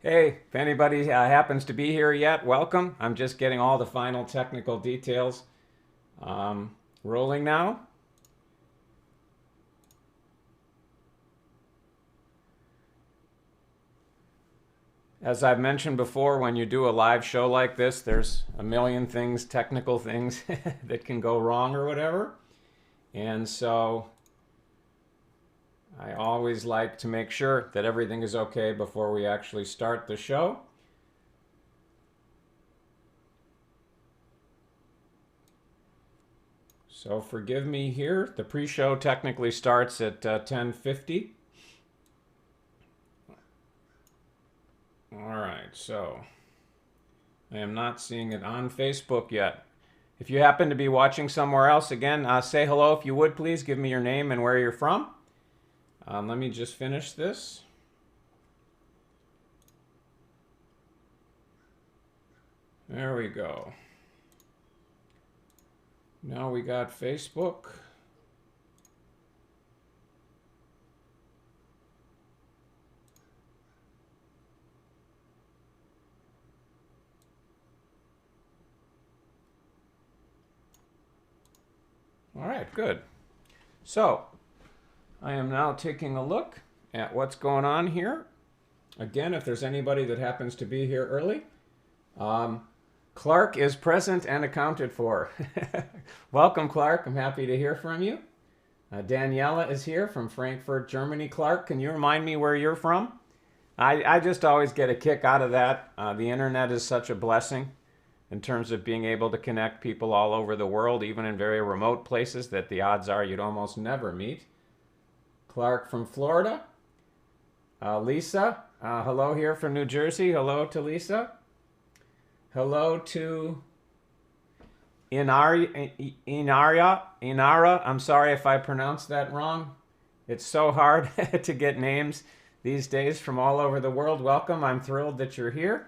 Hey, if anybody happens to be here yet, welcome. I'm just getting all the final technical details rolling now. As I've mentioned before, when you do a live show like this, there's a million things, technical things that can go wrong or whatever. And so I always like to make sure that everything is okay before we actually start the show. So forgive me here. The pre-show technically starts at 10:50. All right, so I am not seeing it on Facebook yet. If you happen to be watching somewhere else, again, say hello if you would, please. Give me your name and where you're from. Let me just finish this. There we go. Now we got Facebook. All right, good. So I am now taking a look at what's going on here. Again, if there's anybody that happens to be here early, Clark is present and accounted for. Welcome, Clark. I'm happy to hear from you. Daniela is here from Frankfurt, Germany. Clark, can you remind me where you're from? I just always get a kick out of that. The internet is such a blessing in terms of being able to connect people all over the world, even in very remote places that the odds are you'd almost never meet. Clark from Florida. Lisa, hello here from New Jersey. Hello to Lisa. Hello to Inara. I'm sorry if I pronounced that wrong. It's so hard to get names these days from all over the world. Welcome. I'm thrilled that you're here.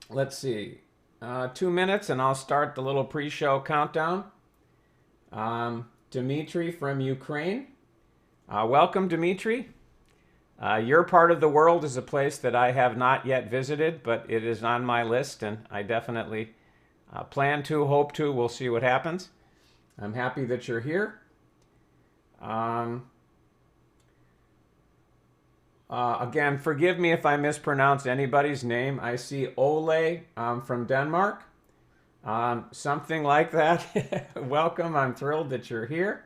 Let's see. 2 minutes and I'll start the little pre-show countdown. Dmitry from Ukraine. Welcome, Dmitry. Your part of the world is a place that I have not yet visited, but it is on my list, and I definitely plan to, hope to. We'll see what happens. I'm happy that you're here. Again, forgive me if I mispronounce anybody's name. I see Ole from Denmark. Something like that. Welcome. I'm thrilled that you're here.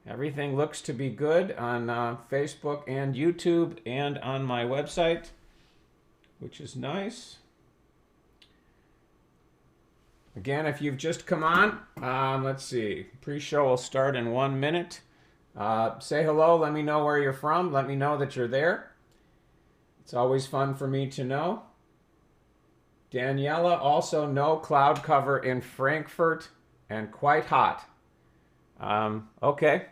Everything looks to be good on Facebook and YouTube and on my website, which is nice. Again, if you've just come on, let's see. Pre-show will start in 1 minute. Say hello. Let me know where you're from. Let me know that you're there. It's always fun for me to know. Daniela, also no cloud cover in Frankfurt and quite hot. Okay.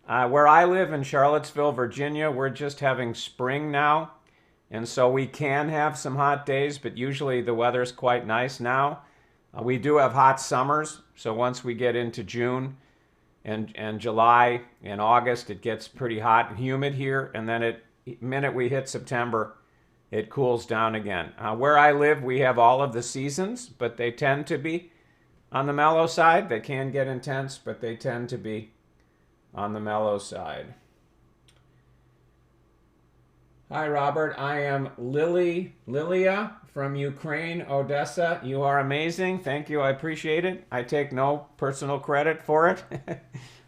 Where I live in Charlottesville, Virginia, we're just having spring now. And so we can have some hot days, but usually the weather's quite nice now. We do have hot summers. So once we get into June and July and August, it gets pretty hot and humid here. And then the minute we hit September, it cools down again. Where I live, we have all of the seasons, but they tend to be on the mellow side. They can get intense, but they tend to be on the mellow side. Hi, Robert. I am Lilia from Ukraine, Odessa. You are amazing. Thank you. I appreciate it. I take no personal credit for it.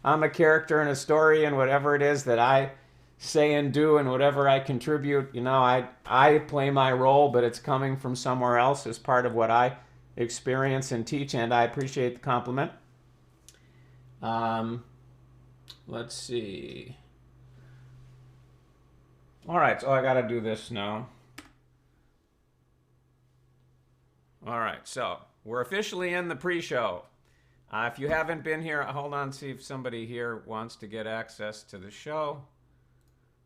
I'm a character in a story, and whatever it is that I say and do and whatever I contribute, I play my role, but it's coming from somewhere else as part of what I experience and teach, and I appreciate the compliment. Let's see. All right, so I got to do this now. All right, so we're officially in the pre-show. If you haven't been here, hold on, see if somebody here wants to get access to the show.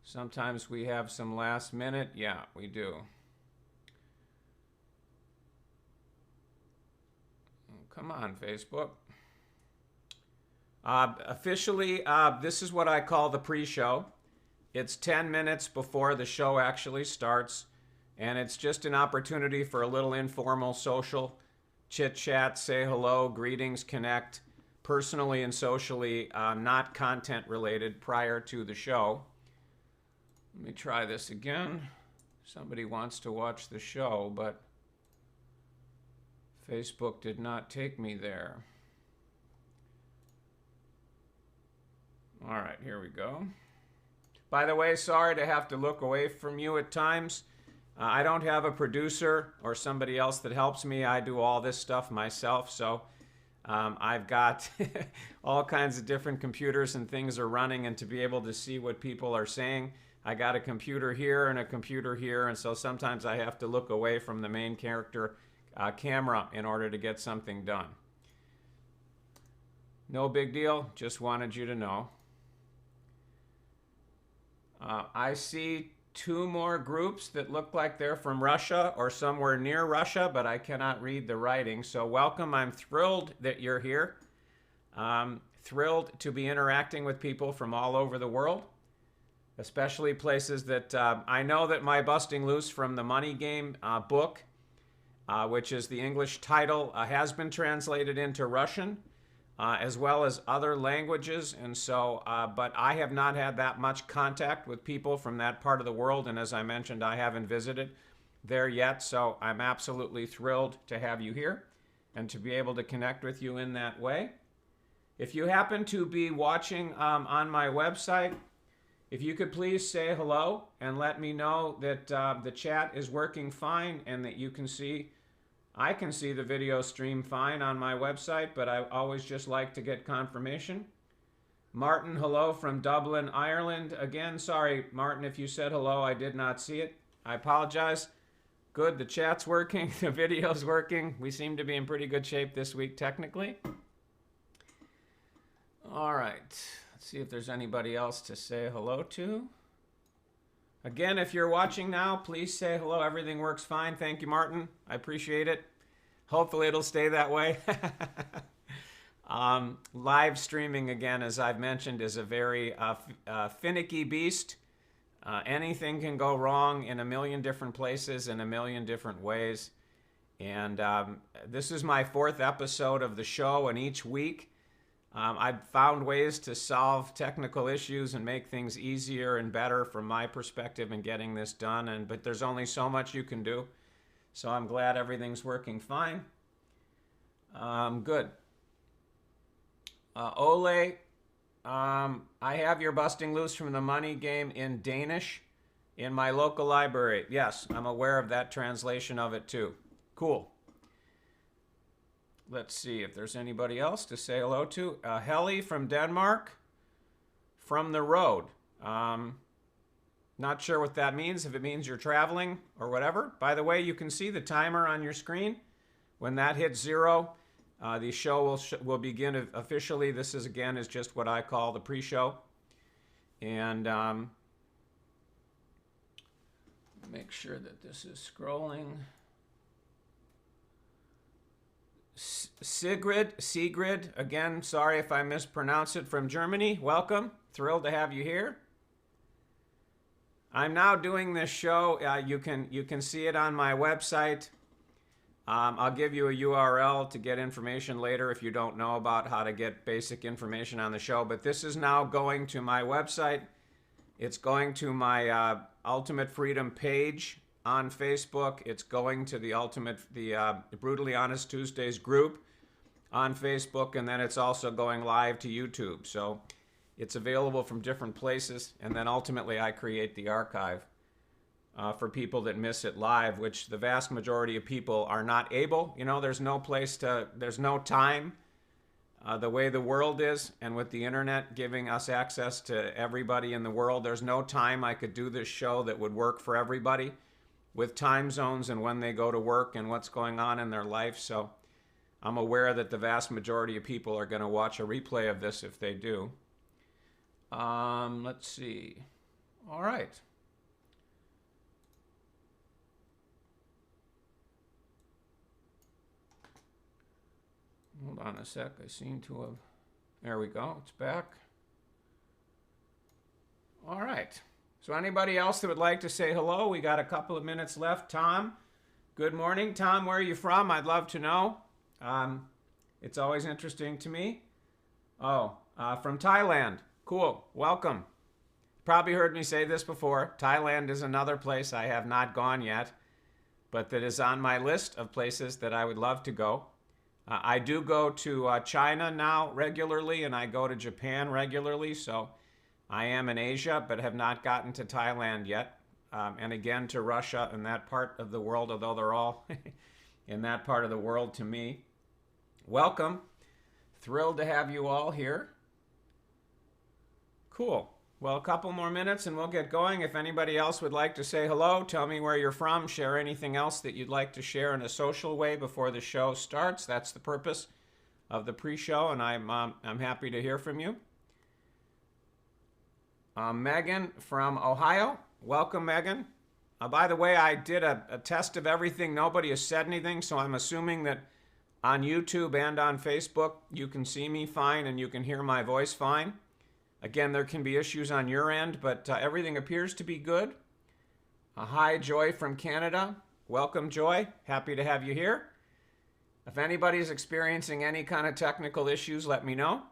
Sometimes we have some last minute. Yeah, we do. Come on, Facebook. Officially, this is what I call the pre-show. It's 10 minutes before the show actually starts, and it's just an opportunity for a little informal social chit chat, say hello, greetings, connect personally and socially, not content related prior to the show. Let me try this again. Somebody wants to watch the show, but Facebook did not take me there. All right, here we go. By the way, sorry to have to look away from you at times. I don't have a producer or somebody else that helps me. I do all this stuff myself, so I've got all kinds of different computers and things are running, and to be able to see what people are saying, I got a computer here and a computer here, and so sometimes I have to look away from the main character camera in order to get something done. No big deal, just wanted you to know. I see two more groups that look like they're from Russia or somewhere near Russia, but I cannot read the writing. So welcome. I'm thrilled that you're here. Thrilled to be interacting with people from all over the world, especially places that I know that my Busting Loose from the Money Game book, which is the English title, has been translated into Russian. As well as other languages, and so, but I have not had that much contact with people from that part of the world, and as I mentioned, I haven't visited there yet, so I'm absolutely thrilled to have you here and to be able to connect with you in that way. If you happen to be watching on my website, if you could please say hello and let me know that the chat is working fine and that you can see I can see the video stream fine on my website, but I always just like to get confirmation. Martin, hello from Dublin, Ireland. Again, sorry, Martin, if you said hello, I did not see it. I apologize. Good, the chat's working, the video's working. We seem to be in pretty good shape this week, technically. All right, let's see if there's anybody else to say hello to. Again, if you're watching now, please say hello. Everything works fine. Thank you, Martin. I appreciate it. Hopefully it'll stay that way. Live streaming, again, as I've mentioned, is a very finicky beast. Anything can go wrong in a million different places in a million different ways. And this is my 4th episode of the show, and each week I've found ways to solve technical issues and make things easier and better from my perspective in getting this done. But there's only so much you can do. So I'm glad everything's working fine. Good. Ole, I have your Busting Loose from the Money Game in Danish in my local library. Yes, I'm aware of that translation of it too. Cool. Let's see if there's anybody else to say hello to. Helly from Denmark, from the road. Not sure what that means, if it means you're traveling or whatever. By the way, you can see the timer on your screen. When that hits 0, the show will begin officially. This is, again, is just what I call the pre-show. And make sure that this is scrolling. Sigrid, again, sorry if I mispronounce it, from Germany. Welcome. Thrilled to have you here. I'm now doing this show. You can see it on my website. I'll give you a URL to get information later if you don't know about how to get basic information on the show. But this is now going to my website. It's going to my Ultimate Freedom page on Facebook. It's going to the Brutally Honest Tuesdays group on Facebook, and then it's also going live to YouTube. So it's available from different places, and then ultimately I create the archive for people that miss it live, which the vast majority of people are not able. You know, there's no time. The way the world is, and with the internet giving us access to everybody in the world, there's no time I could do this show that would work for everybody with time zones and when they go to work and what's going on in their life. So I'm aware that the vast majority of people are going to watch a replay of this if they do. Let's see. All right. Hold on a sec. I seem to have... There we go. It's back. All right. So anybody else that would like to say hello? We got a couple of minutes left. Tom, good morning. Tom, where are you from? I'd love to know. It's always interesting to me. Oh, from Thailand. Cool. Welcome. Probably heard me say this before. Thailand is another place I have not gone yet, but that is on my list of places that I would love to go. I do go to China now regularly, and I go to Japan regularly, so I am in Asia, but have not gotten to Thailand yet. And again, to Russia and that part of the world, although they're all in that part of the world to me. Welcome. Thrilled to have you all here. Cool. Well, a couple more minutes and we'll get going. If anybody else would like to say hello, tell me where you're from, share anything else that you'd like to share in a social way before the show starts. That's the purpose of the pre-show, and I'm happy to hear from you. Megan from Ohio. Welcome, Megan. By the way, I did a test of everything. Nobody has said anything, so I'm assuming that on YouTube and on Facebook, you can see me fine and you can hear my voice fine. Again, there can be issues on your end, but everything appears to be good. Hi, Joy from Canada. Welcome, Joy. Happy to have you here. If anybody's experiencing any kind of technical issues, let me know.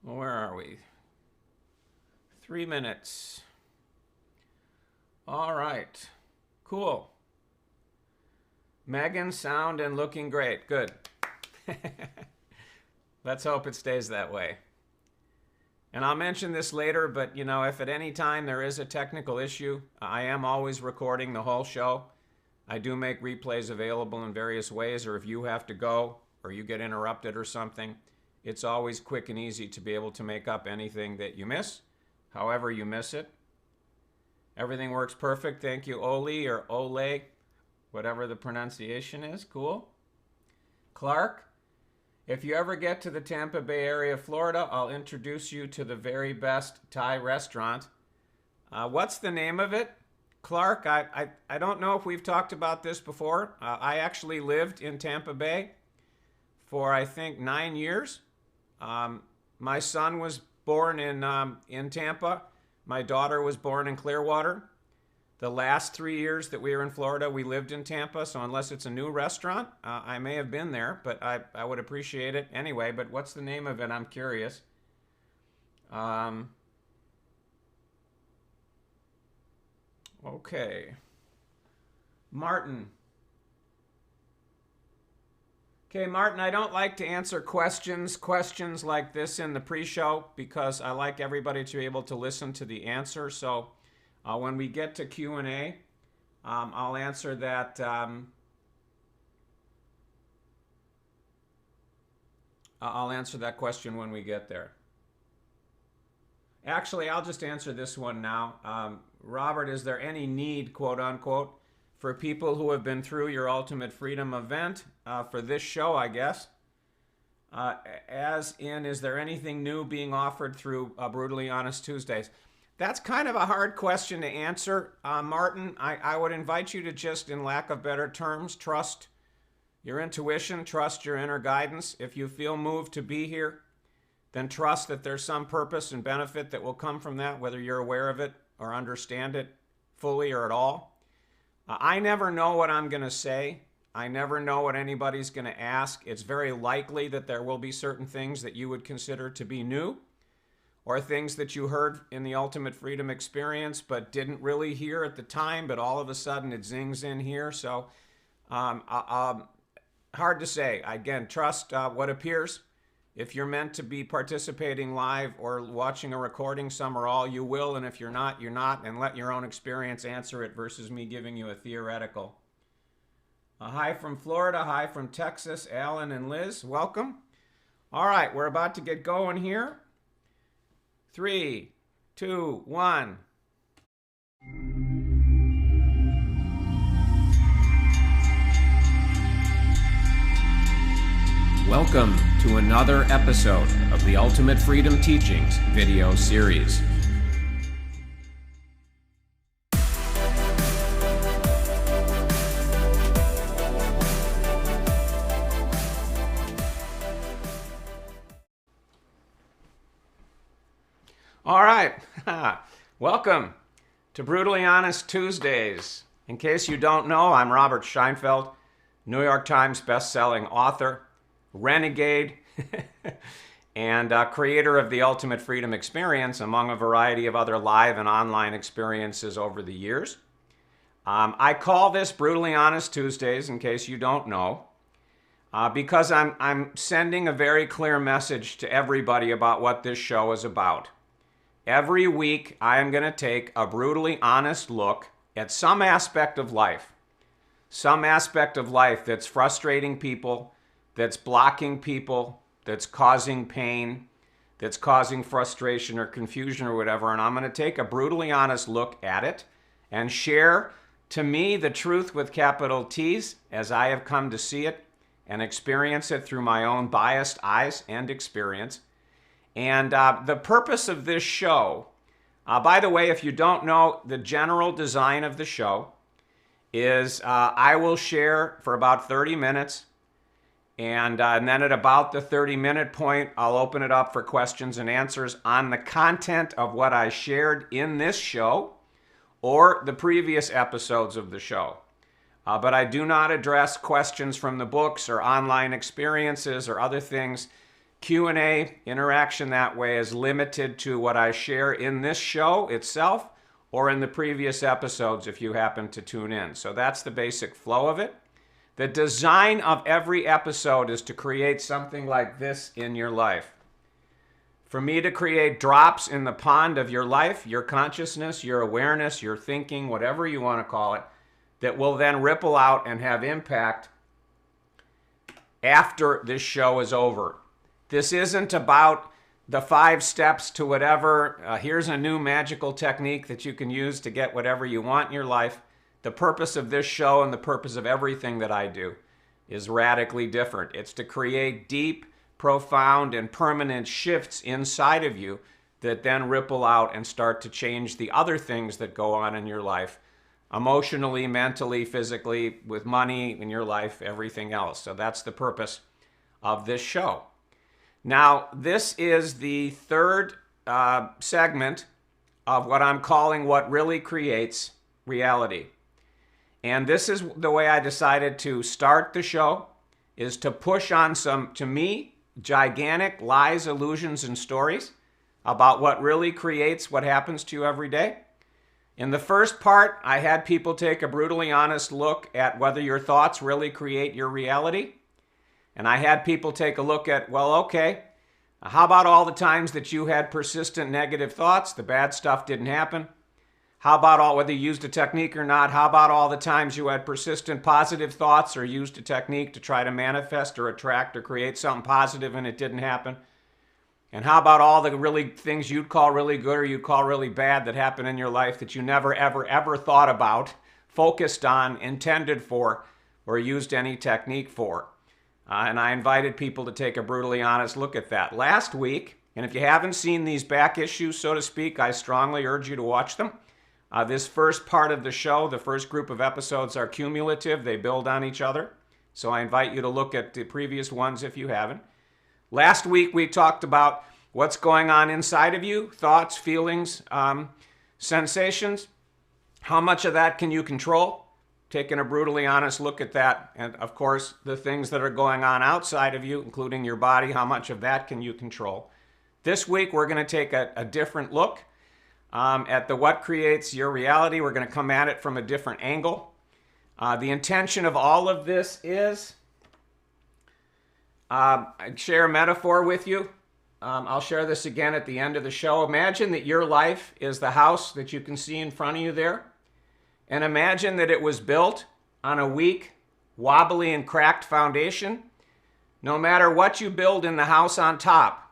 Well, where are we? 3 minutes. All right. Cool. Megan, sound and looking great. Good. Let's hope it stays that way. And I'll mention this later, but you know, if at any time there is a technical issue, I am always recording the whole show. I do make replays available in various ways, or if you have to go or you get interrupted or something, it's always quick and easy to be able to make up anything that you miss, however you miss it. Everything works perfect. Thank you, Oli or Ole, whatever the pronunciation is. Cool. Clark, if you ever get to the Tampa Bay area, Florida, I'll introduce you to the very best Thai restaurant. What's the name of it? Clark, I don't know if we've talked about this before. I actually lived in Tampa Bay for, I think, 9 years. My son was born in Tampa. My daughter was born in Clearwater. The last 3 years that we were in Florida, we lived in Tampa, so unless it's a new restaurant, I may have been there, but I would appreciate it anyway. But what's the name of it? I'm curious. Okay. Martin. Okay, Martin, I don't like to answer questions like this in the pre-show because I like everybody to be able to listen to the answer. So when we get to Q&A, I'll answer that. I'll answer that question when we get there. Actually, I'll just answer this one now. Robert, is there any need, quote unquote, for people who have been through your Ultimate Freedom event for this show, I guess? As in, is there anything new being offered through Brutally Honest Tuesdays? That's kind of a hard question to answer, Martin. I would invite you to just, in lack of better terms, trust your intuition, trust your inner guidance. If you feel moved to be here, then trust that there's some purpose and benefit that will come from that, whether you're aware of it or understand it fully or at all. I never know what I'm going to say. I never know what anybody's going to ask. It's very likely that there will be certain things that you would consider to be new, or things that you heard in the Ultimate Freedom experience but didn't really hear at the time, but all of a sudden it zings in here. So hard to say. Again, trust what appears. If you're meant to be participating live or watching a recording, some or all, you will, and if you're not, you're not, and let your own experience answer it versus me giving you a theoretical. Hi from Florida, hi from Texas, Alan and Liz, welcome. All right, we're about to get going here. 3, 2, 1. Welcome to another episode of the Ultimate Freedom Teachings video series. right. Welcome to Brutally Honest Tuesdays. In case you don't know, I'm Robert Scheinfeld, New York Times best-selling author, renegade, and creator of the Ultimate Freedom Experience, among a variety of other live and online experiences over the years. I call this Brutally Honest Tuesdays, in case you don't know, because I'm sending a very clear message to everybody about what this show is about. Every week, I am going to take a brutally honest look at some aspect of life. Some aspect of life that's frustrating people, that's blocking people, that's causing pain, that's causing frustration or confusion or whatever. And I'm going to take a brutally honest look at it and share, to me, the truth with capital T's as I have come to see it and experience it through my own biased eyes and experience. And the purpose of this show, by the way, if you don't know, the general design of the show is I will share for about 30 minutes, and then at about the 30-minute point, I'll open it up for questions and answers on the content of what I shared in this show or the previous episodes of the show. But I do not address questions from the books or online experiences or other things. Q&A interaction that way is limited to what I share in this show itself or in the previous episodes if you happen to tune in. So that's the basic flow of it. The design of every episode is to create something like this in your life. For me to create drops in the pond of your life, your consciousness, your awareness, your thinking, whatever you want to call it, that will then ripple out and have impact after this show is over. This isn't about the 5 steps to whatever. Here's a new magical technique that you can use to get whatever you want in your life. The purpose of this show and the purpose of everything that I do is radically different. It's to create deep, profound, and permanent shifts inside of you that then ripple out and start to change the other things that go on in your life, emotionally, mentally, physically, with money in your life, everything else. So that's the purpose of this show. Now, this is the third segment of what I'm calling What Really Creates Reality. And this is the way I decided to start the show, is to push on some, to me, gigantic lies, illusions, and stories about what really creates what happens to you every day. In the first part, I had people take a brutally honest look at whether your thoughts really create your reality. And I had people take a look at, well, okay, how about all the times that you had persistent negative thoughts, the bad stuff didn't happen? How about whether you used a technique or not, how about all the times you had persistent positive thoughts or used a technique to try to manifest or attract or create something positive and it didn't happen? And how about all the really things you'd call really good or you'd call really bad that happened in your life that you never, ever, ever thought about, focused on, intended for, or used any technique for? And I invited people to take a brutally honest look at that. Last week, and if you haven't seen these back issues, so to speak, I strongly urge you to watch them. This first part of the show, the first group of episodes are cumulative. They build on each other. So I invite you to look at the previous ones if you haven't. Last week, we talked about what's going on inside of you, thoughts, feelings, sensations. How much of that can you control? Taking a brutally honest look at that. And of course, the things that are going on outside of you, including your body, how much of that can you control? This week, we're going to take a different look at the what creates your reality. We're going to come at it from a different angle. The intention of all of this is I share a metaphor with you. I'll share this again at the end of the show. Imagine that your life is the house that you can see in front of you there. And imagine that it was built on a weak, wobbly, and cracked foundation. No matter what you build in the house on top,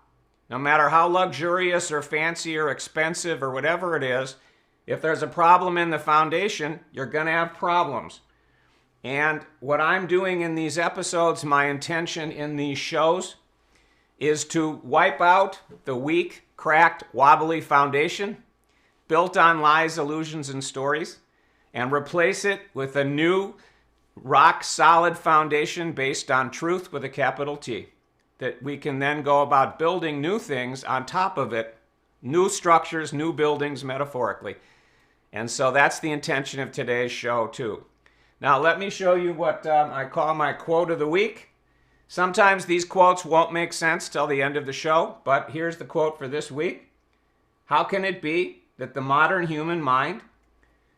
no matter how luxurious or fancy or expensive or whatever it is, if there's a problem in the foundation, you're going to have problems. And what I'm doing in these episodes, my intention in these shows, is to wipe out the weak, cracked, wobbly foundation built on lies, illusions, and stories, and replace it with a new, rock-solid foundation based on truth with a capital T, that we can then go about building new things on top of it New structures, new buildings, metaphorically. And so that's the intention of today's show, too. Now, let me show you what I call my quote of the week. Sometimes these quotes won't make sense till the end of the show, but here's the quote for this week. How can it be that the modern human mind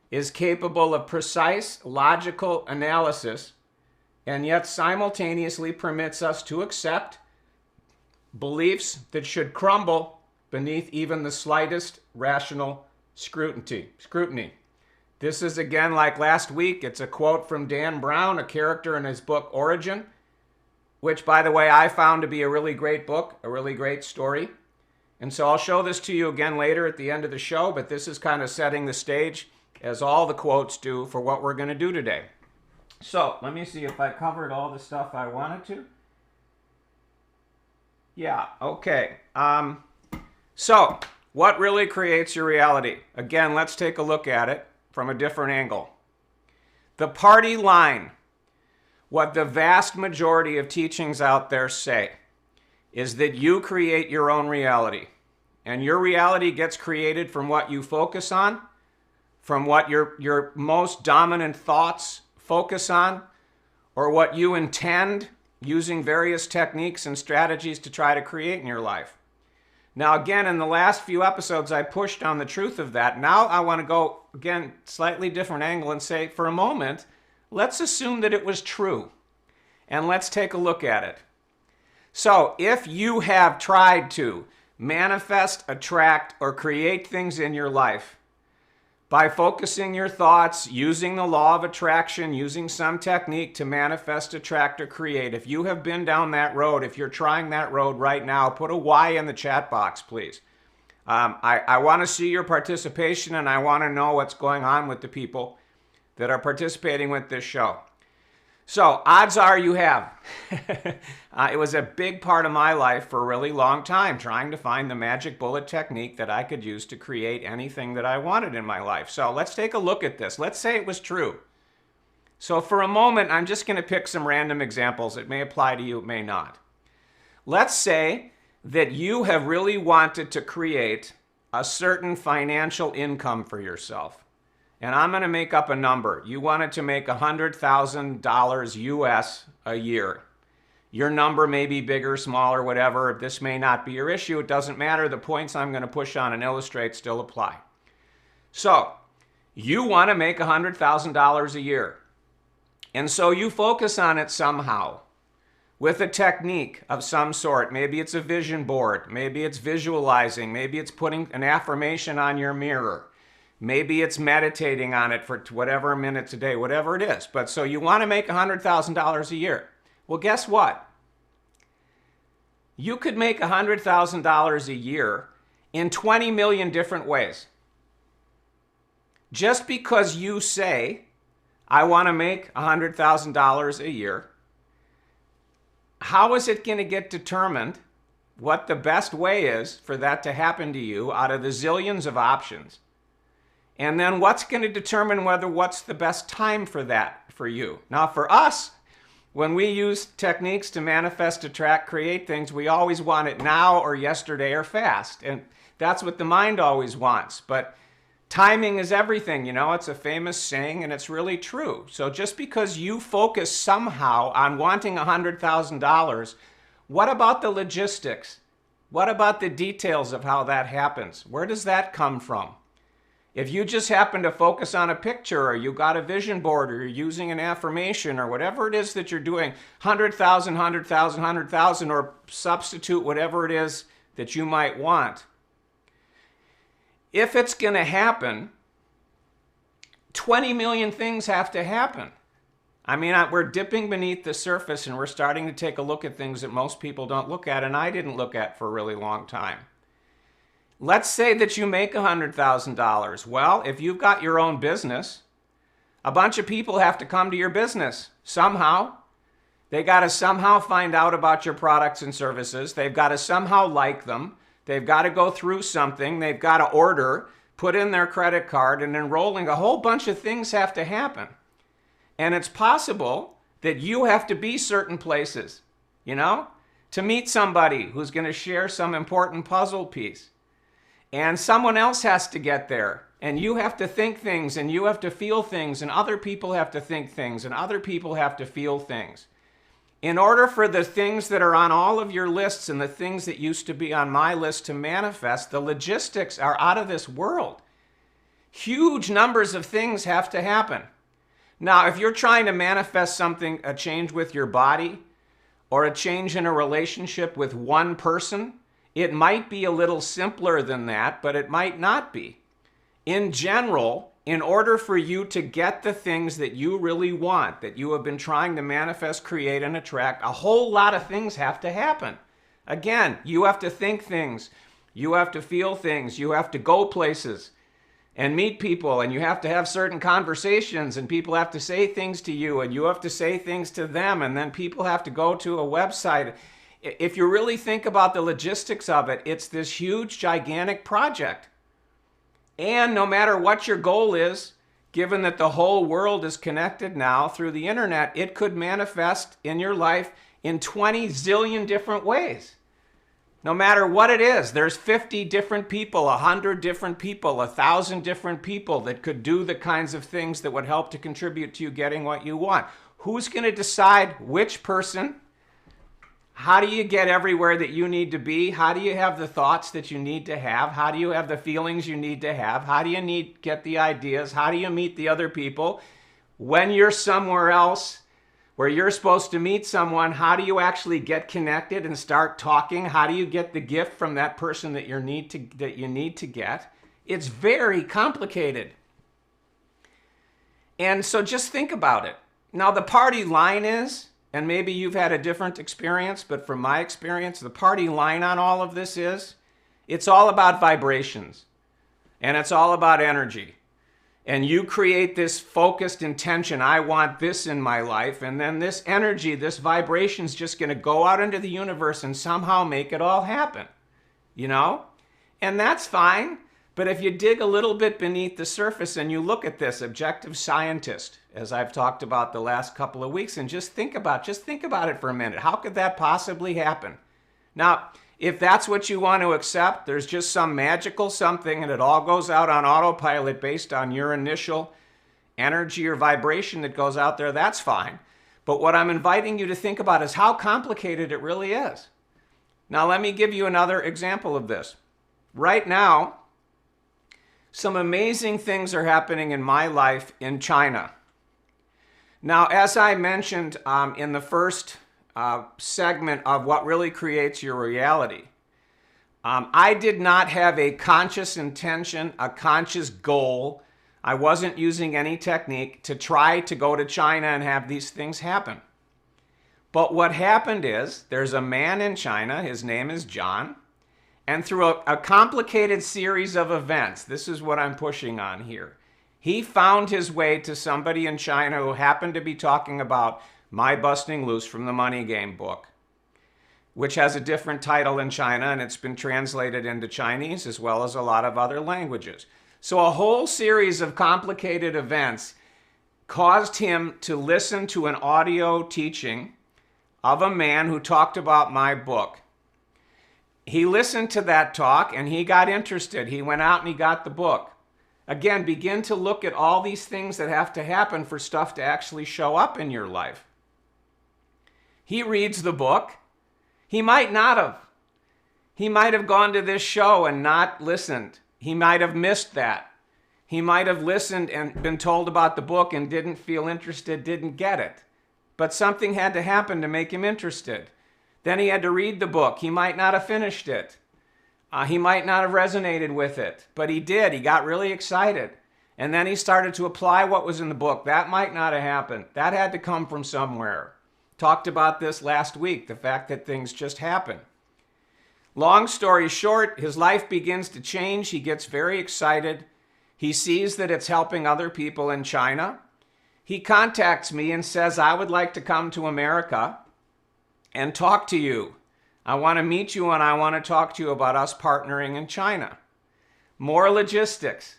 is capable of precise, logical analysis and yet simultaneously permits us to accept beliefs that should crumble beneath even the slightest rational scrutiny? This is, again, like last week, it's a quote from Dan Brown, a character in his book Origin, which, by the way, I found to be a really great book, a really great story. And so I'll show this to you again later at the end of the show, but this is kind of setting the stage, as all the quotes do, for what we're going to do today. So let me see if I covered all the stuff I wanted to. Yeah, okay. So what really creates your reality? Again, let's take a look at it from a different angle. The party line, what the vast majority of teachings out there say, is that you create your own reality. And your reality gets created from what you focus on, from what your most dominant thoughts focus on, or what you intend using various techniques and strategies to try to create in your life. Now, again, in the last few episodes, I pushed on the truth of that. Now I want to go, again, slightly different angle and say, for a moment, let's assume that it was true. And let's take a look at it. So, if you have tried to manifest, attract, or create things in your life by focusing your thoughts, using the law of attraction, using some technique to manifest, attract, or create, if you have been down that road, if you're trying that road right now, put a Y in the chat box, please. I want to see your participation, and I want to know what's going on with the people that are participating with this show. So, odds are you have. It was a big part of my life for a really long time, trying to find the magic bullet technique that I could use to create anything that I wanted in my life. So, let's take a look at this. Let's say it was true. So, for a moment, I'm just going to pick some random examples. It may apply to you, it may not. Let's say that you have really wanted to create a certain financial income for yourself. And I'm going to make up a number. You wanted to make $100,000 US a year. Your number may be bigger, smaller, whatever. This may not be your issue. It doesn't matter. The points I'm going to push on and illustrate still apply. So, you want to make $100,000 a year. And so you focus on it somehow with a technique of some sort. Maybe it's a vision board. Maybe it's visualizing. Maybe it's putting an affirmation on your mirror. Maybe it's meditating on it for whatever minutes a day, whatever it is. But so you want to make $100,000 a year. Well, guess what? You could make $100,000 a year in 20 million different ways. Just because you say, I want to make $100,000 a year, how is it going to get determined what the best way is for that to happen to you out of the zillions of options? And then what's going to determine what's the best time for that for you? Now, for us, when we use techniques to manifest, attract, create things, we always want it now or yesterday or fast. And that's what the mind always wants. But timing is everything, you know. It's a famous saying, and it's really true. So just because you focus somehow on wanting $100,000, what about the logistics? What about the details of how that happens? Where does that come from? If you just happen to focus on a picture, or you got a vision board, or you're using an affirmation, or whatever it is that you're doing, 100,000, 100,000, 100,000, or substitute whatever it is that you might want. If it's going to happen, 20 million things have to happen. I mean, we're dipping beneath the surface, and we're starting to take a look at things that most people don't look at, and I didn't look at for a really long time. Let's say that you make $100,000. Well, if you've got your own business, a bunch of people have to come to your business somehow. They got to somehow find out about your products and services. They've got to somehow like them. They've got to go through something. They've got to order, put in their credit card, and enrolling. A whole bunch of things have to happen. And it's possible that you have to be certain places, you know, to meet somebody who's going to share some important puzzle piece. And someone else has to get there. And you have to think things, and you have to feel things, and other people have to think things, and other people have to feel things. In order for the things that are on all of your lists and the things that used to be on my list to manifest, the logistics are out of this world. Huge numbers of things have to happen. Now, if you're trying to manifest something, a change with your body, or a change in a relationship with one person, it might be a little simpler than that, but it might not be. In general, in order for you to get the things that you really want, that you have been trying to manifest, create, and attract, a whole lot of things have to happen. Again, you have to think things, you have to feel things, you have to go places and meet people, and you have to have certain conversations, and people have to say things to you, and you have to say things to them, and then people have to go to a website. If you really think about the logistics of it, it's this huge, gigantic project. And no matter what your goal is, given that the whole world is connected now through the internet, it could manifest in your life in 20 zillion different ways. No matter what it is, there's 50 different people, 100 different people, 1,000 different people that could do the kinds of things that would help to contribute to you getting what you want. Who's going to decide which person? How do you get everywhere that you need to be? How do you have the thoughts that you need to have? How do you have the feelings you need to have? How do you get the ideas? How do you meet the other people? When you're somewhere else where you're supposed to meet someone, how do you actually get connected and start talking? How do you get the gift from that person that you need to get? It's very complicated. And so just think about it. Now, the party line is, and maybe you've had a different experience, but from my experience, the party line on all of this is, it's all about vibrations, and it's all about energy. And you create this focused intention, I want this in my life, and then this energy, this vibration is just going to go out into the universe and somehow make it all happen, you know? And that's fine, but if you dig a little bit beneath the surface and you look at this objective scientist, as I've talked about the last couple of weeks, and just think about it for a minute. How could that possibly happen? Now, if that's what you want to accept, there's just some magical something and it all goes out on autopilot based on your initial energy or vibration that goes out there, that's fine. But what I'm inviting you to think about is how complicated it really is. Now, let me give you another example of this. Right now, some amazing things are happening in my life in China. Now, as I mentioned in the first segment of what really creates your reality, I did not have a conscious intention, a conscious goal. I wasn't using any technique to try to go to China and have these things happen. But what happened is, there's a man in China, his name is John, and through a complicated series of events, this is what I'm pushing on here, he found his way to somebody in China who happened to be talking about My Busting Loose from the Money Game book, which has a different title in China, and it's been translated into Chinese as well as a lot of other languages. So a whole series of complicated events caused him to listen to an audio teaching of a man who talked about my book. He listened to that talk and he got interested. He went out and he got the book. Again, begin to look at all these things that have to happen for stuff to actually show up in your life. He reads the book. He might not have. He might have gone to this show and not listened. He might have missed that. He might have listened and been told about the book and didn't feel interested, didn't get it. But something had to happen to make him interested. Then he had to read the book. He might not have finished it. He might not have resonated with it, but he did. He got really excited. And then he started to apply what was in the book. That might not have happened. That had to come from somewhere. Talked about this last week, the fact that things just happen. Long story short, his life begins to change. He gets very excited. He sees that it's helping other people in China. He contacts me and says, I would like to come to America and talk to you. I want to meet you and I want to talk to you about us partnering in China. More logistics.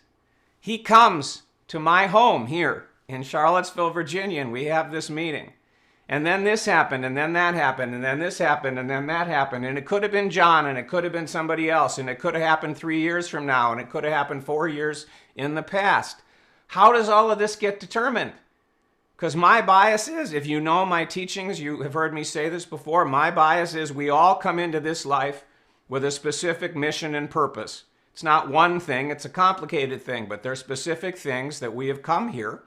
He comes to my home here in Charlottesville, Virginia, and we have this meeting. And then this happened, and then that happened, and then this happened, and then that happened. And it could have been John, and it could have been somebody else, and it could have happened 3 years from now, and it could have happened 4 years in the past. How does all of this get determined? Because my bias is, if you know my teachings, you have heard me say this before, my bias is we all come into this life with a specific mission and purpose. It's not one thing, it's a complicated thing, but there's specific things that we have come here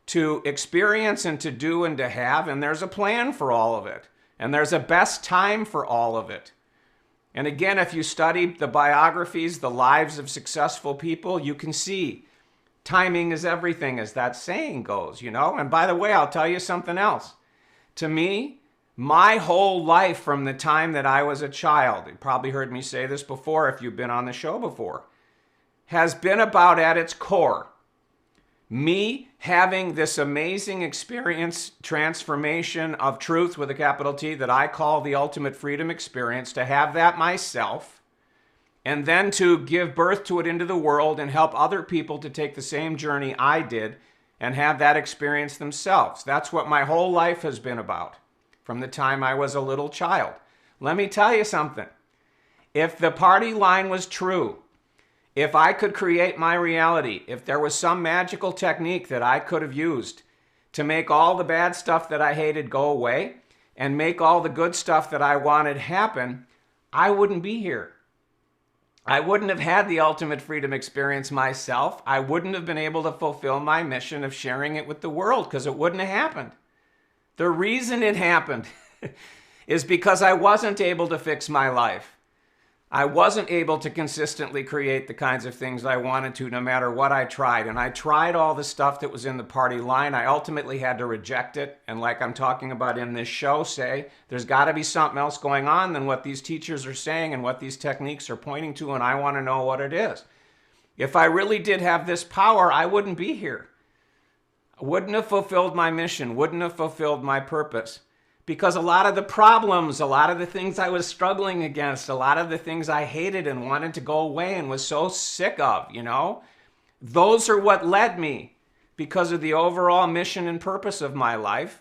to experience and to do and to have, and there's a plan for all of it. And there's a best time for all of it. And again, if you study the biographies, the lives of successful people, you can see timing is everything, as that saying goes, you know? And by the way, I'll tell you something else. To me, my whole life from the time that I was a child, you probably heard me say this before if you've been on the show before, has been about at its core me having this amazing experience, transformation of truth with a capital T that I call the ultimate freedom experience, to have that myself, and then to give birth to it into the world and help other people to take the same journey I did and have that experience themselves. That's what my whole life has been about from the time I was a little child. Let me tell you something. If the party line was true, if I could create my reality, if there was some magical technique that I could have used to make all the bad stuff that I hated go away and make all the good stuff that I wanted happen, I wouldn't be here. I wouldn't have had the ultimate freedom experience myself. I wouldn't have been able to fulfill my mission of sharing it with the world because it wouldn't have happened. The reason it happened is because I wasn't able to fix my life. I wasn't able to consistently create the kinds of things I wanted to no matter what I tried. And I tried all the stuff that was in the party line. I ultimately had to reject it. And like I'm talking about in this show, say, there's got to be something else going on than what these teachers are saying and what these techniques are pointing to, and I want to know what it is. If I really did have this power, I wouldn't be here. I wouldn't have fulfilled my mission, wouldn't have fulfilled my purpose. Because a lot of the problems, a lot of the things I was struggling against, a lot of the things I hated and wanted to go away and was so sick of, you know, those are what led me, because of the overall mission and purpose of my life,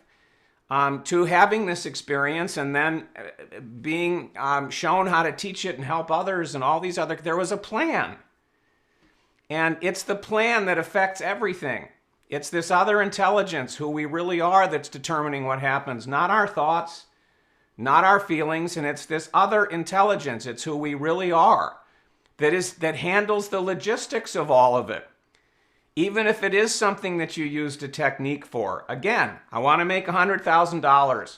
to having this experience and then being shown how to teach it and help others and all these other, there was a plan. And it's the plan that affects everything. It's this other intelligence, who we really are, that's determining what happens, not our thoughts, not our feelings, and it's this other intelligence, it's who we really are, that handles the logistics of all of it. Even if it is something that you used a technique for. Again, I want to make $100,000.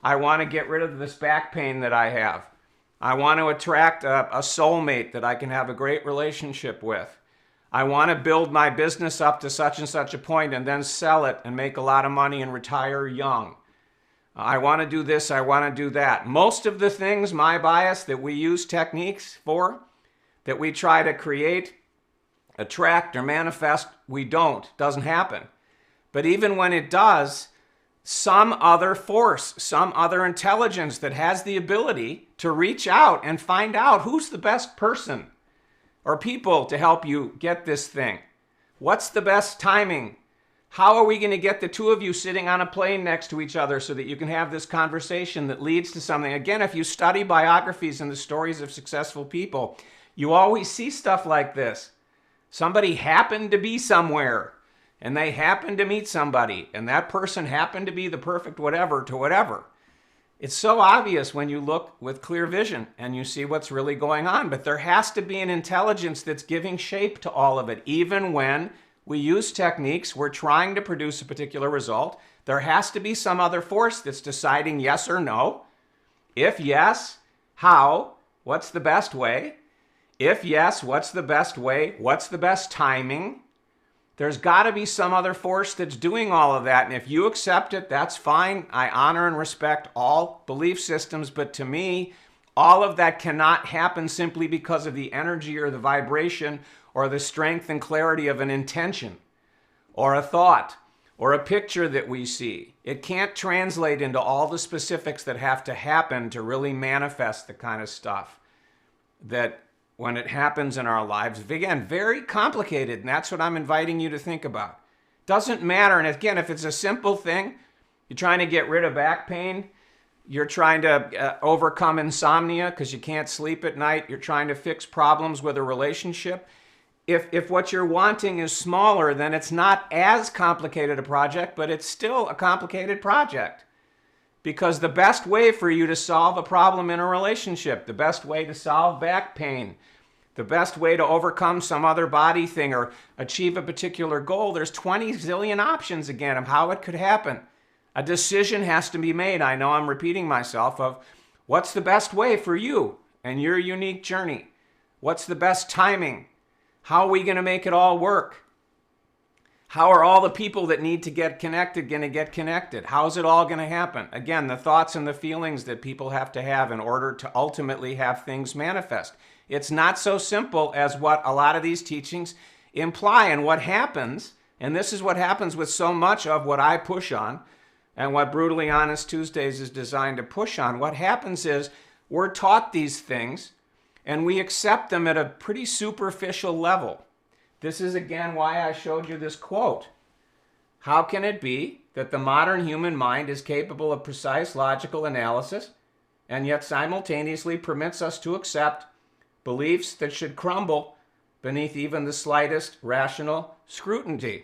I want to get rid of this back pain that I have. I want to attract a soulmate that I can have a great relationship with. I want to build my business up to such and such a point and then sell it and make a lot of money and retire young. I want to do this, I want to do that. Most of the things, my bias, that we use techniques for, that we try to create, attract, or manifest, we don't. Doesn't happen. But even when it does, some other force, some other intelligence that has the ability to reach out and find out who's the best person or people to help you get this thing. What's the best timing? How are we going to get the two of you sitting on a plane next to each other so that you can have this conversation that leads to something? Again, if you study biographies and the stories of successful people, you always see stuff like this. Somebody happened to be somewhere, and they happened to meet somebody, and that person happened to be the perfect whatever to whatever. It's so obvious when you look with clear vision and you see what's really going on, but there has to be an intelligence that's giving shape to all of it. Even when we use techniques, we're trying to produce a particular result, there has to be some other force that's deciding yes or no. If yes, how? What's the best way? If yes, what's the best way? What's the best timing? There's got to be some other force that's doing all of that. And if you accept it, that's fine. I honor and respect all belief systems. But to me, all of that cannot happen simply because of the energy or the vibration or the strength and clarity of an intention or a thought or a picture that we see. It can't translate into all the specifics that have to happen to really manifest the kind of stuff that when it happens in our lives, again, very complicated, and that's what I'm inviting you to think about. Doesn't matter, and again, if it's a simple thing, You're trying to get rid of back pain. You're trying to overcome insomnia because you can't sleep at night. You're trying to fix problems with a relationship. If what you're wanting is smaller, then it's not as complicated a project, but it's still a complicated project. Because the best way for you to solve a problem in a relationship, the best way to solve back pain, the best way to overcome some other body thing or achieve a particular goal, there's 20 zillion options again of how it could happen. A decision has to be made. I know I'm repeating myself of what's the best way for you and your unique journey? What's the best timing? How are we going to make it all work? How are all the people that need to get connected going to get connected? How's it all going to happen? Again, the thoughts and the feelings that people have to have in order to ultimately have things manifest. It's not so simple as what a lot of these teachings imply. And what happens, and this is what happens with so much of what I push on, and what Brutally Honest Tuesdays is designed to push on, what happens is we're taught these things and we accept them at a pretty superficial level. This is again why I showed you this quote. How can it be that the modern human mind is capable of precise logical analysis and yet simultaneously permits us to accept beliefs that should crumble beneath even the slightest rational scrutiny?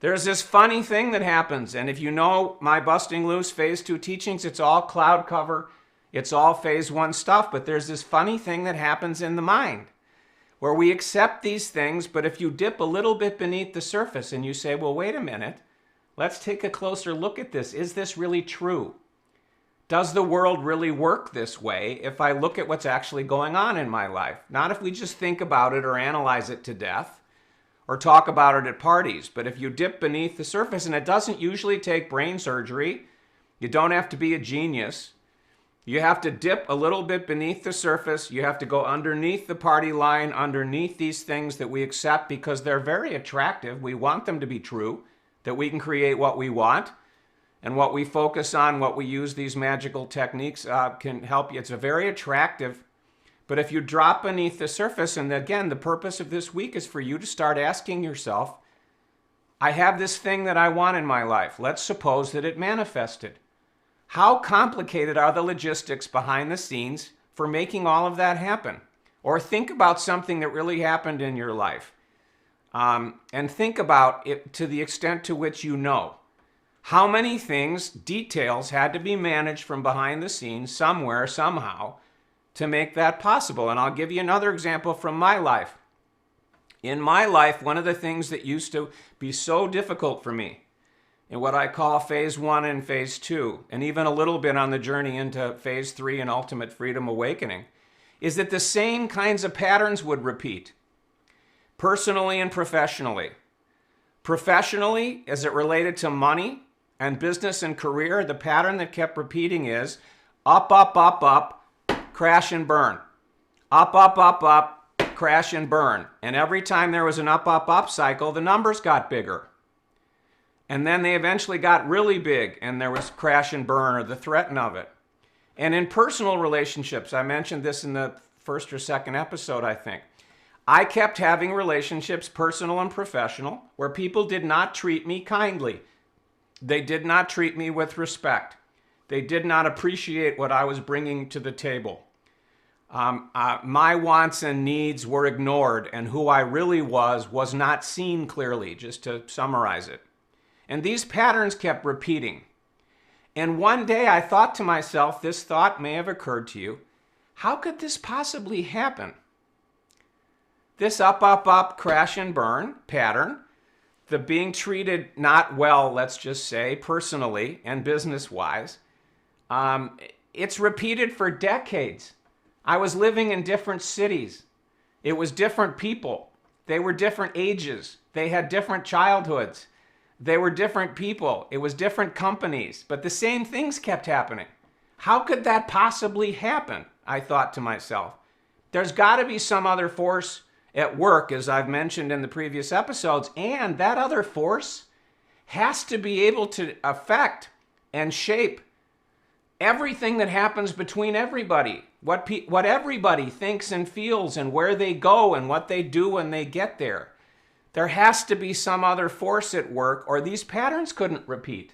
There's this funny thing that happens, and if you know my Busting Loose Phase 2 teachings, it's all cloud cover, it's all Phase 1 stuff, but there's this funny thing that happens in the mind where we accept these things, but if you dip a little bit beneath the surface and you say, well, wait a minute, let's take a closer look at this. Is this really true? Does the world really work this way if I look at what's actually going on in my life? Not if we just think about it or analyze it to death, or talk about it at parties. But if you dip beneath the surface, and it doesn't usually take brain surgery, you don't have to be a genius. You have to dip a little bit beneath the surface. You have to go underneath the party line, underneath these things that we accept because they're very attractive. We want them to be true, that we can create what we want. And what we focus on, what we use these magical techniques can help you. It's a very attractive. But if you drop beneath the surface, and again, the purpose of this week is for you to start asking yourself, I have this thing that I want in my life. Let's suppose that it manifested. How complicated are the logistics behind the scenes for making all of that happen? Or think about something that really happened in your life. And think about it to the extent to which you know. How many things, details, had to be managed from behind the scenes somewhere, somehow, to make that possible? And I'll give you another example from my life. In my life, one of the things that used to be so difficult for me in what I call Phase 1 and Phase 2, and even a little bit on the journey into Phase 3 and Ultimate Freedom Awakening, is that the same kinds of patterns would repeat, personally and professionally. Professionally, as it related to money and business and career, the pattern that kept repeating is up, up, up, up, crash and burn. Up, up, up, up, crash and burn. And every time there was an up, up, up cycle, the numbers got bigger. And then they eventually got really big and there was crash and burn or the threat of it. And in personal relationships, I mentioned this in the first or second episode, I think. I kept having relationships, personal and professional, where people did not treat me kindly. They did not treat me with respect. They did not appreciate what I was bringing to the table. My wants and needs were ignored, and who I really was not seen clearly, just to summarize it. And these patterns kept repeating. And one day I thought to myself, this thought may have occurred to you, how could this possibly happen? This up, up, up, crash and burn pattern, the being treated not well, let's just say, personally and business-wise, it's repeated for decades. I was living in different cities. It was different people. They were different ages. They had different childhoods. They were different people. It was different companies, but the same things kept happening. How could that possibly happen? I thought to myself. There's got to be some other force at work, as I've mentioned in the previous episodes, and that other force has to be able to affect and shape everything that happens between everybody, what everybody thinks and feels and where they go and what they do when they get there. There has to be some other force at work or these patterns couldn't repeat.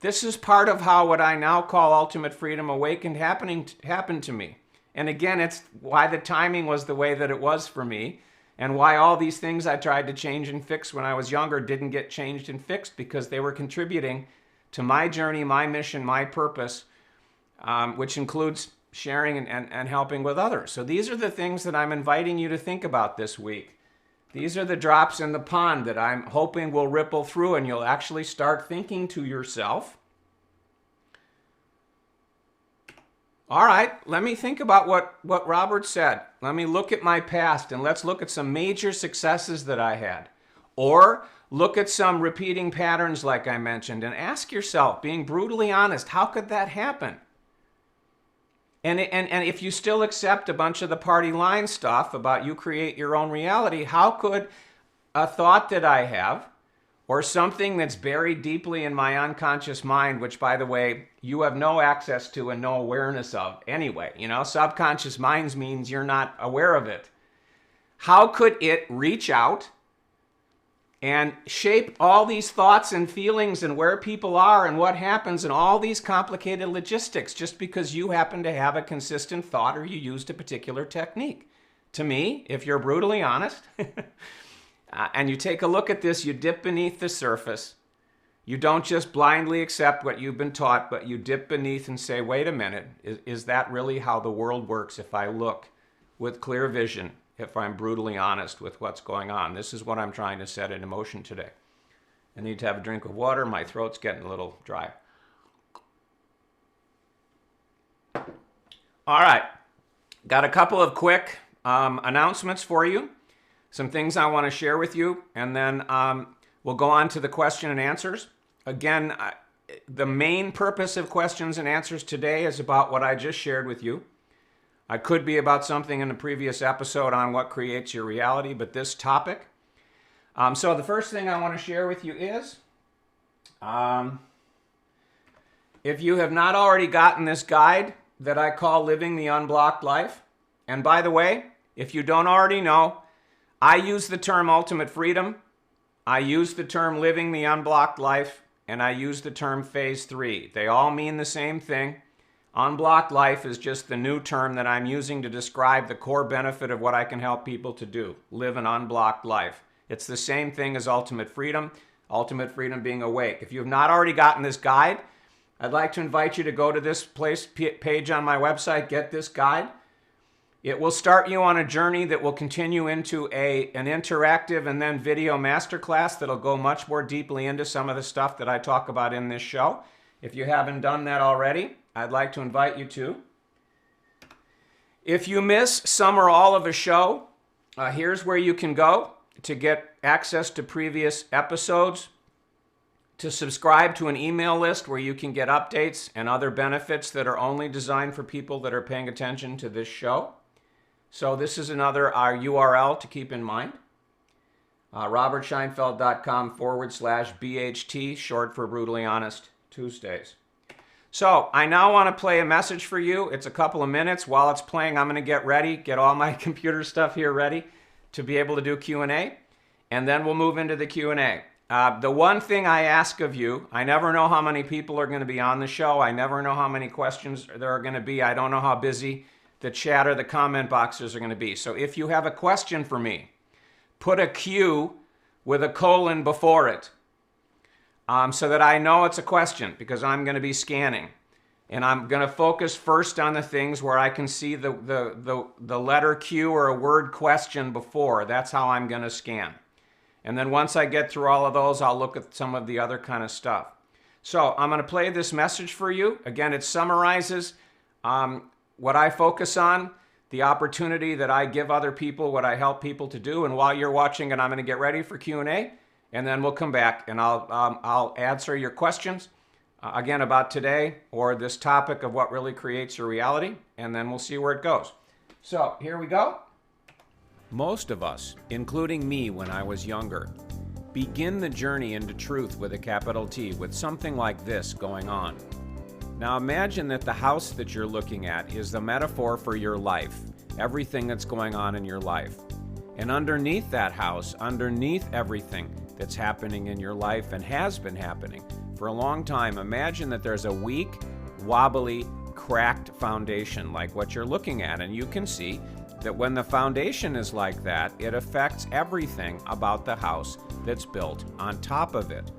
This is part of how what I now call ultimate freedom awakened happened to me. And again, it's why the timing was the way that it was for me, and why all these things I tried to change and fix when I was younger didn't get changed and fixed, because they were contributing to my journey, my mission, my purpose, which includes sharing and helping with others. So these are the things that I'm inviting you to think about this week. These are the drops in the pond that I'm hoping will ripple through, and you'll actually start thinking to yourself, all right, let me think about what Robert said. Let me look at my past, and let's look at some major successes that I had. Or look at some repeating patterns like I mentioned, and ask yourself, being brutally honest, how could that happen? And if you still accept a bunch of the party line stuff about you create your own reality, how could a thought that I have, or something that's buried deeply in my unconscious mind, which, by the way, you have no access to and no awareness of anyway, subconscious minds means you're not aware of it. How could it reach out and shape all these thoughts and feelings and where people are and what happens and all these complicated logistics just because you happen to have a consistent thought or you used a particular technique? To me, if you're brutally honest, and you take a look at this, you dip beneath the surface. You don't just blindly accept what you've been taught, but you dip beneath and say, wait a minute, is that really how the world works if I look with clear vision? If I'm brutally honest with what's going on. This is what I'm trying to set in motion today. I need to have a drink of water. My throat's getting a little dry. All right. Got a couple of quick announcements for you. Some things I want to share with you. And then we'll go on to the question and answers. Again, the main purpose of questions and answers today is about what I just shared with you. I could be about something in the previous episode on what creates your reality, but this topic. So the first thing I want to share with you is, if you have not already gotten this guide that I call Living the Unblocked Life, and by the way, if you don't already know, I use the term ultimate freedom, I use the term living the unblocked life, and I use the term phase 3. They all mean the same thing. Unblocked life is just the new term that I'm using to describe the core benefit of what I can help people to do, live an unblocked life. It's the same thing as ultimate freedom being awake. If you have not already gotten this guide, I'd like to invite you to go to this page on my website, get this guide. It will start you on a journey that will continue into an interactive and then video masterclass that'll go much more deeply into some of the stuff that I talk about in this show. If you haven't done that already, I'd like to invite you to. If you miss some or all of a show, here's where you can go to get access to previous episodes, to subscribe to an email list where you can get updates and other benefits that are only designed for people that are paying attention to this show. So this is another URL to keep in mind. robertscheinfeld.com/BHT, short for Brutally Honest Tuesdays. So I now want to play a message for you. It's a couple of minutes. While it's playing, I'm going to get ready, get all my computer stuff here ready to be able to do Q&A, and then we'll move into the Q&A. The one thing I ask of you, I never know how many people are going to be on the show. I never know how many questions there are going to be. I don't know how busy the chat or the comment boxes are going to be. So if you have a question for me, put a Q with a colon before it. So that I know it's a question, because I'm going to be scanning. And I'm going to focus first on the things where I can see the letter Q or a word question before. That's how I'm going to scan. And then once I get through all of those, I'll look at some of the other kind of stuff. So I'm going to play this message for you. Again, it summarizes what I focus on, the opportunity that I give other people, what I help people to do. And while you're watching it, I'm going to get ready for Q&A. And then we'll come back and I'll answer your questions, again, about today or this topic of what really creates your reality. And then we'll see where it goes. So here we go. Most of us, including me when I was younger, begin the journey into truth with a capital T with something like this going on. Now imagine that the house that you're looking at is the metaphor for your life, everything that's going on in your life. And underneath that house, underneath everything that's happening in your life and has been happening, for a long time, imagine that there's a weak, wobbly, cracked foundation like what you're looking at, and you can see that when the foundation is like that, it affects everything about the house that's built on top of it.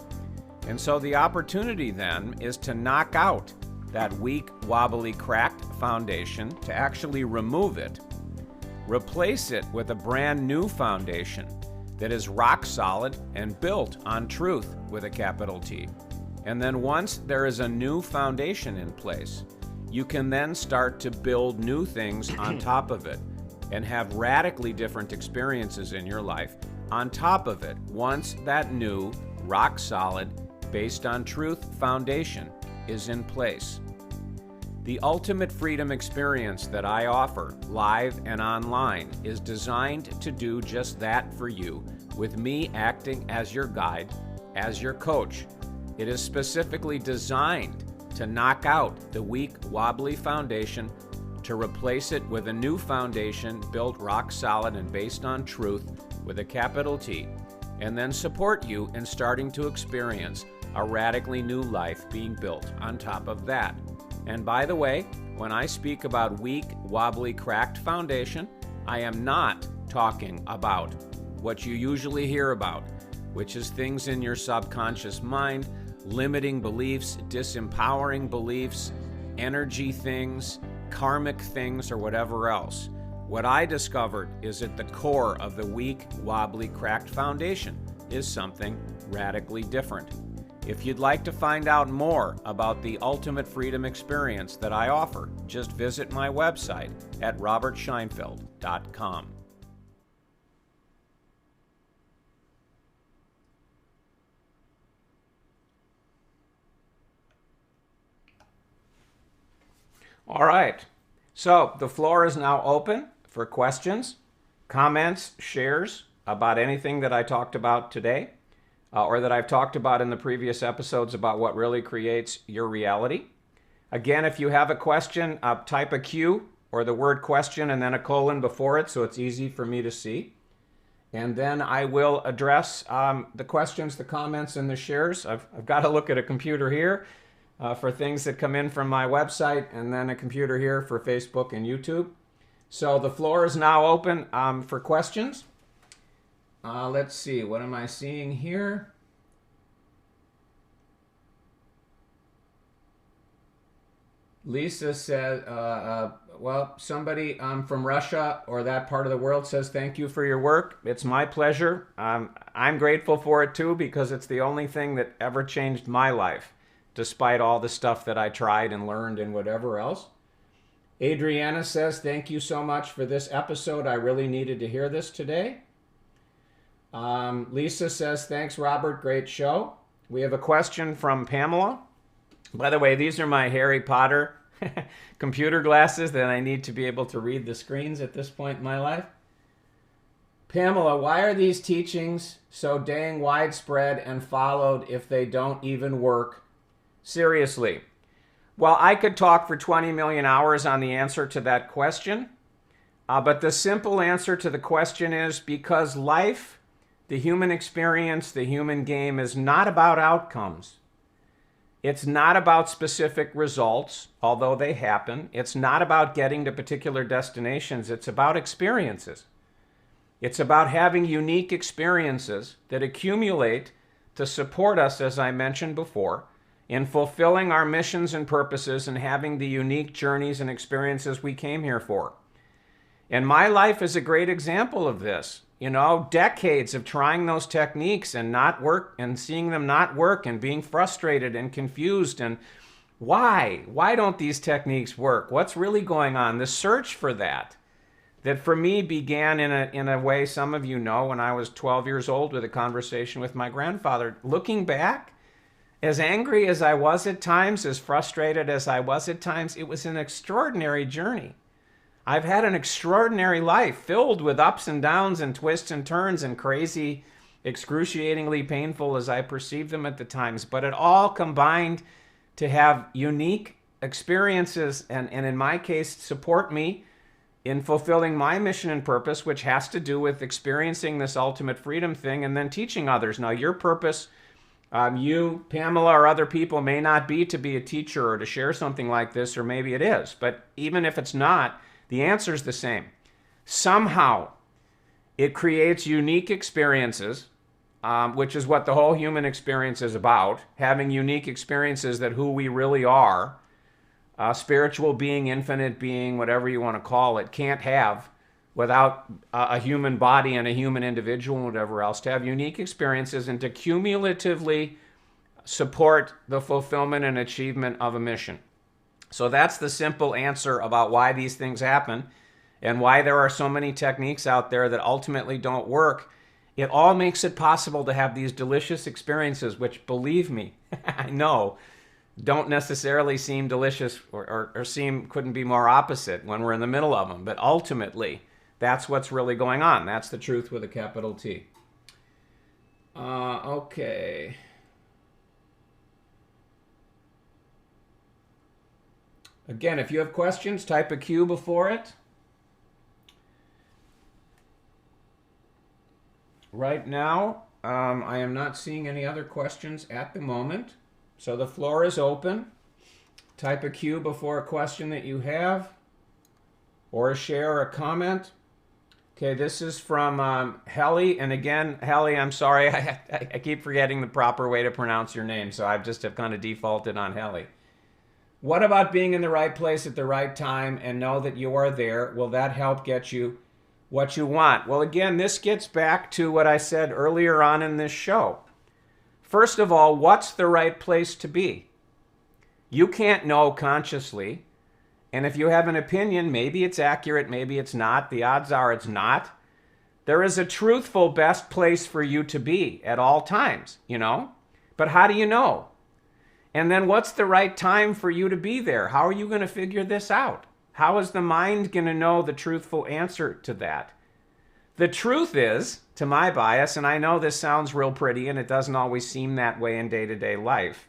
And so the opportunity then is to knock out that weak, wobbly, cracked foundation, to actually remove it, replace it with a brand new foundation that is rock solid and built on truth with a capital T. And then once there is a new foundation in place, you can then start to build new things on top of it and have radically different experiences in your life on top of it once that new, rock solid, based on truth foundation is in place. The ultimate freedom experience that I offer, live and online, is designed to do just that for you, with me acting as your guide, as your coach. It is specifically designed to knock out the weak, wobbly foundation, to replace it with a new foundation built rock solid and based on truth with a capital T, and then support you in starting to experience a radically new life being built on top of that. And by the way, when I speak about weak, wobbly, cracked foundation, I am not talking about what you usually hear about, which is things in your subconscious mind, limiting beliefs, disempowering beliefs, energy things, karmic things, or whatever else. What I discovered is at the core of the weak, wobbly, cracked foundation is something radically different. If you'd like to find out more about the ultimate freedom experience that I offer, just visit my website at robertscheinfeld.com. All right, so the floor is now open for questions, comments, shares about anything that I talked about today, or that I've talked about in the previous episodes about what really creates your reality. Again, if you have a question, type a Q or the word question and then a colon before it so it's easy for me to see. And then I will address the questions, the comments, and the shares. I've got to look at a computer here for things that come in from my website, and then a computer here for Facebook and YouTube. So the floor is now open for questions. Let's see, what am I seeing here? Lisa said, well, somebody from Russia or that part of the world says, thank you for your work. It's my pleasure. I'm grateful for it too, because it's the only thing that ever changed my life, despite all the stuff that I tried and learned and whatever else. Adriana says, thank you so much for this episode. I really needed to hear this today. Lisa says, thanks, Robert. Great show. We have a question from Pamela. By the way, these are my Harry Potter computer glasses that I need to be able to read the screens at this point in my life. Pamela, why are these teachings so dang widespread and followed if they don't even work? Seriously. Well, I could talk for 20 million hours on the answer to that question. But the simple answer to the question is because life, the human experience, the human game is not about outcomes. It's not about specific results, although they happen. It's not about getting to particular destinations. It's about experiences. It's about having unique experiences that accumulate to support us, as I mentioned before, in fulfilling our missions and purposes and having the unique journeys and experiences we came here for. And my life is a great example of this. You know, decades of trying those techniques and not work, and seeing them not work, and being frustrated and confused, and why don't these techniques work? What's really going on? The search for that for me began in a way some of you know when I was 12 years old with a conversation with my grandfather. Looking back, as angry as I was at times, as frustrated as I was at times, it was an extraordinary journey. I've had an extraordinary life filled with ups and downs and twists and turns and crazy, excruciatingly painful as I perceived them at the times, but it all combined to have unique experiences and in my case, support me in fulfilling my mission and purpose, which has to do with experiencing this ultimate freedom thing and then teaching others. Now, your purpose You, Pamela, or other people may not be to be a teacher or to share something like this, or maybe it is. But even if it's not, the answer is the same. Somehow, it creates unique experiences, which is what the whole human experience is about, having unique experiences that who we really are, spiritual being, infinite being, whatever you want to call it, can't have without a human body and a human individual and whatever else, to have unique experiences and to cumulatively support the fulfillment and achievement of a mission. So that's the simple answer about why these things happen and why there are so many techniques out there that ultimately don't work. It all makes it possible to have these delicious experiences, which, believe me, I know, don't necessarily seem delicious or couldn't be more opposite when we're in the middle of them. But ultimately, that's what's really going on. That's the truth with a capital T. Okay. Again, if you have questions, type a Q before it. Right now, I am not seeing any other questions at the moment. So the floor is open. Type a Q before a question that you have, or a share or a comment. Okay, this is from Helly. And again, Helly, I'm sorry, I keep forgetting the proper way to pronounce your name, so I just have kind of defaulted on Helly. What about being in the right place at the right time and know that you are there? Will that help get you what you want? Well, again, this gets back to what I said earlier on in this show. First of all, what's the right place to be? You can't know consciously. And if you have an opinion, maybe it's accurate, maybe it's not. The odds are it's not. There is a truthful best place for you to be at all times, you know? But how do you know? And then what's the right time for you to be there? How are you going to figure this out? How is the mind going to know the truthful answer to that? The truth is, to my bias, and I know this sounds real pretty and it doesn't always seem that way in day-to-day life,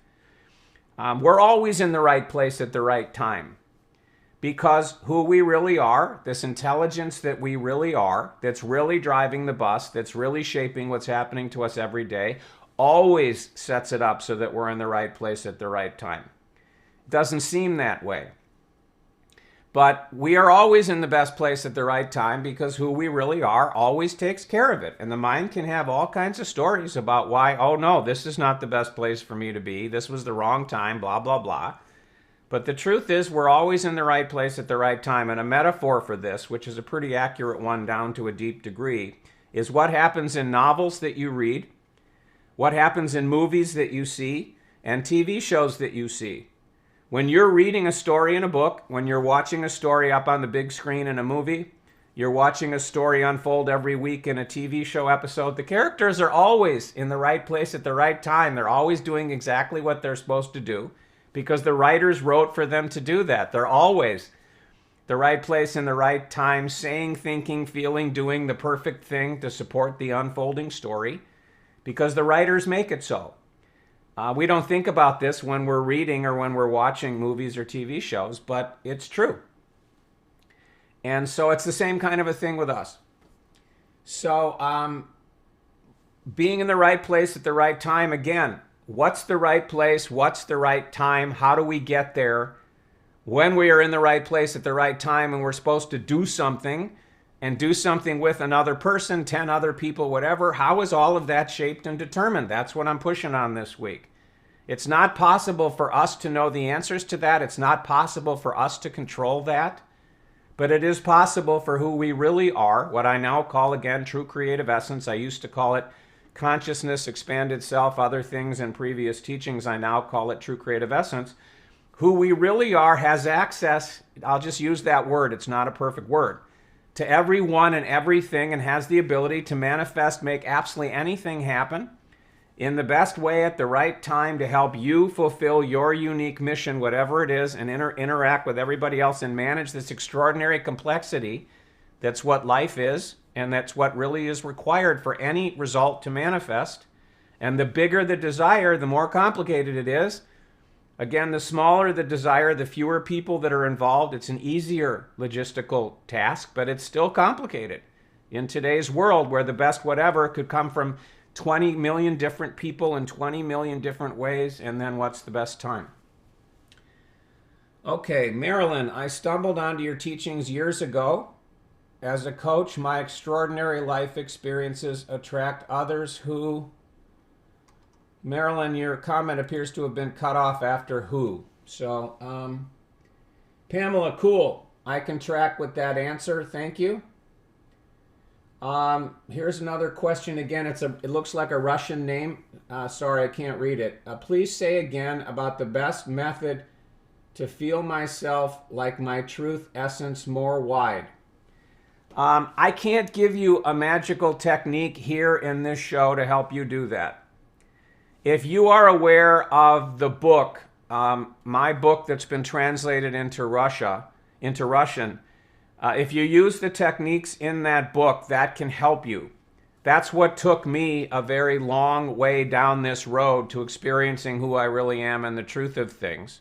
we're always in the right place at the right time. Because who we really are, this intelligence that we really are, that's really driving the bus, that's really shaping what's happening to us every day, always sets it up so that we're in the right place at the right time. It doesn't seem that way. But we are always in the best place at the right time because who we really are always takes care of it. And the mind can have all kinds of stories about why, oh no, this is not the best place for me to be. This was the wrong time, blah, blah, blah. But the truth is we're always in the right place at the right time. And a metaphor for this, which is a pretty accurate one down to a deep degree, is what happens in novels that you read, what happens in movies that you see, and TV shows that you see. When you're reading a story in a book, when you're watching a story up on the big screen in a movie, you're watching a story unfold every week in a TV show episode, the characters are always in the right place at the right time. They're always doing exactly what they're supposed to do because the writers wrote for them to do that. They're always the right place in the right time, saying, thinking, feeling, doing the perfect thing to support the unfolding story because the writers make it so. We don't think about this when we're reading or when we're watching movies or TV shows, but it's true. And so it's the same kind of a thing with us. So being in the right place at the right time, again, what's the right place? What's the right time? How do we get there? When we are in the right place at the right time and we're supposed to do something and do something with another person, 10 other people, whatever, how is all of that shaped and determined? That's what I'm pushing on this week. It's not possible for us to know the answers to that. It's not possible for us to control that. But it is possible for who we really are, what I now call, again, true creative essence. I used to call it consciousness, expanded self, other things in previous teachings. I now call it true creative essence. Who we really are has access, I'll just use that word, it's not a perfect word, to everyone and everything, and has the ability to manifest, make absolutely anything happen in the best way at the right time to help you fulfill your unique mission, whatever it is, and interact with everybody else and manage this extraordinary complexity. That's what life is, and that's what really is required for any result to manifest. And the bigger the desire, the more complicated it is. Again, the smaller the desire, the fewer people that are involved. It's an easier logistical task, but it's still complicated in today's world where the best whatever could come from 20 million different people in 20 million different ways, and then what's the best time? Okay, Marilyn, I stumbled onto your teachings years ago. As a coach, my extraordinary life experiences attract others who... Marilyn, your comment appears to have been cut off after who. So, Pamela, cool. I can track with that answer. Thank you. Here's another question again. It looks like a Russian name. Sorry, I can't read it. Please say again about the best method to feel myself like my truth essence more wide. I can't give you a magical technique here in this show to help you do that. If you are aware of the book, my book that's been translated into Russian, if you use the techniques in that book, that can help you. That's what took me a very long way down this road to experiencing who I really am and the truth of things.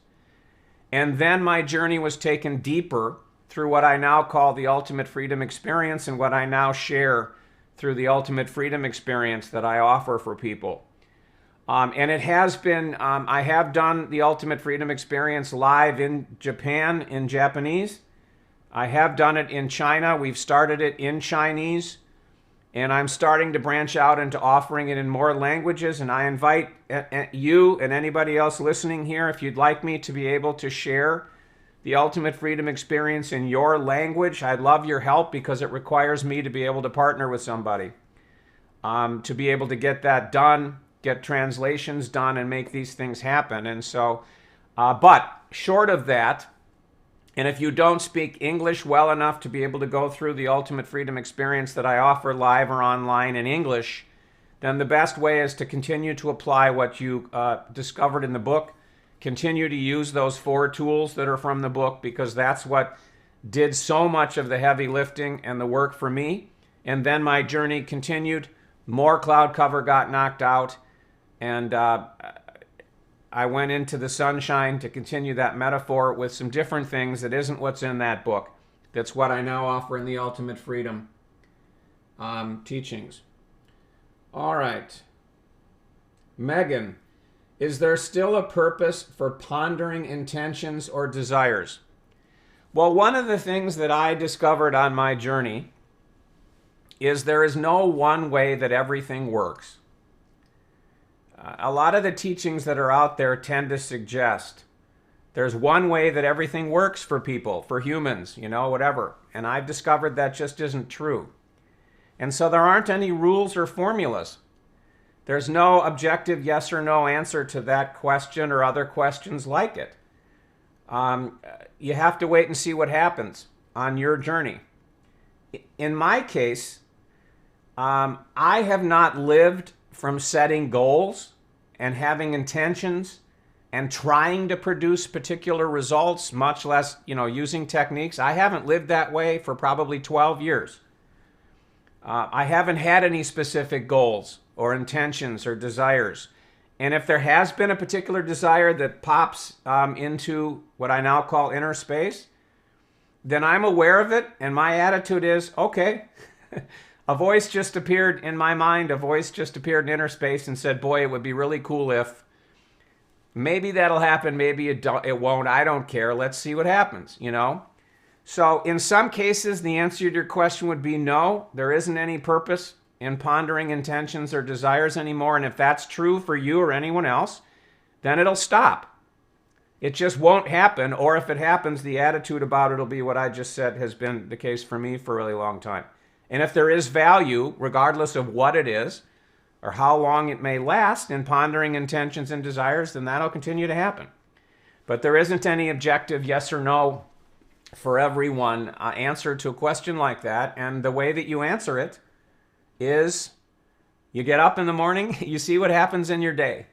And then my journey was taken deeper through what I now call the Ultimate Freedom Experience and what I now share through the Ultimate Freedom Experience that I offer for people. And it has been, I have done the Ultimate Freedom Experience live in Japan in Japanese. I have done it in China. We've started it in Chinese. And I'm starting to branch out into offering it in more languages. And I invite you and anybody else listening here, if you'd like me to be able to share the Ultimate Freedom Experience in your language, I'd love your help because it requires me to be able to partner with somebody to be able to get that done, get translations done, and make these things happen. And so, but short of that, and if you don't speak English well enough to be able to go through the Ultimate Freedom Experience that I offer live or online in English, then the best way is to continue to apply what you discovered in the book. Continue to use those 4 tools that are from the book because that's what did so much of the heavy lifting and the work for me. And then my journey continued. More cloud cover got knocked out. And I went into the sunshine to continue that metaphor with some different things that isn't what's in that book. That's what I now offer in the Ultimate Freedom teachings. All right. Megan, is there still a purpose for pondering intentions or desires? Well, one of the things that I discovered on my journey is there is no one way that everything works. A lot of the teachings that are out there tend to suggest there's one way that everything works for people, for humans, whatever. And I've discovered that just isn't true. And so there aren't any rules or formulas. There's no objective yes or no answer to that question or other questions like it. You have to wait and see what happens on your journey. In my case, I have not lived from setting goals and having intentions and trying to produce particular results, much less, using techniques. I haven't lived that way for probably 12 years. I haven't had any specific goals or intentions or desires. And if there has been a particular desire that pops into what I now call inner space, then I'm aware of it, and my attitude is, okay, a voice just appeared in my mind, a voice just appeared in inner space and said, boy, it would be really cool if. Maybe that'll happen, maybe it won't, I don't care, let's see what happens, So in some cases, the answer to your question would be no, there isn't any purpose in pondering intentions or desires anymore, and if that's true for you or anyone else, then it'll stop. It just won't happen, or if it happens, the attitude about it will be what I just said has been the case for me for a really long time. And if there is value, regardless of what it is, or how long it may last in pondering intentions and desires, then that'll continue to happen. But there isn't any objective yes or no for everyone answer to a question like that. And the way that you answer it is you get up in the morning, you see what happens in your day.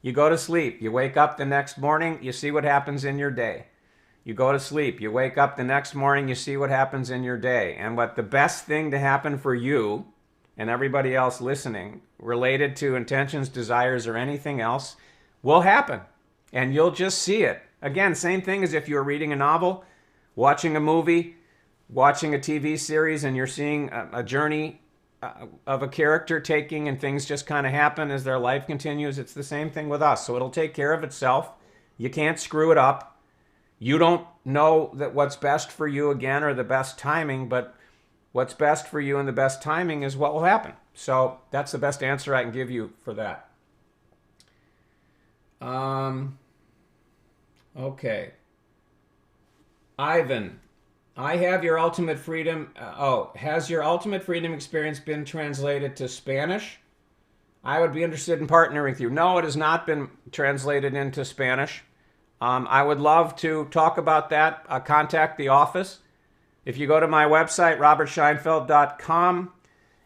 You go to sleep, you wake up the next morning, you see what happens in your day. You go to sleep, you wake up the next morning, you see what happens in your day. And what the best thing to happen for you and everybody else listening related to intentions, desires, or anything else will happen. And you'll just see it. Again, same thing as if you were reading a novel, watching a movie, watching a TV series, and you're seeing a journey of a character taking and things just kind of happen as their life continues. It's the same thing with us. So it'll take care of itself. You can't screw it up. You don't know that what's best for you again or the best timing, but what's best for you and the best timing is what will happen. So that's the best answer I can give you for that. Okay. Ivan, I have your ultimate freedom. Has your ultimate freedom experience been translated to Spanish? I would be interested in partnering with you. No, it has not been translated into Spanish. I would love to talk about that. Contact the office. If you go to my website, robertscheinfeld.com,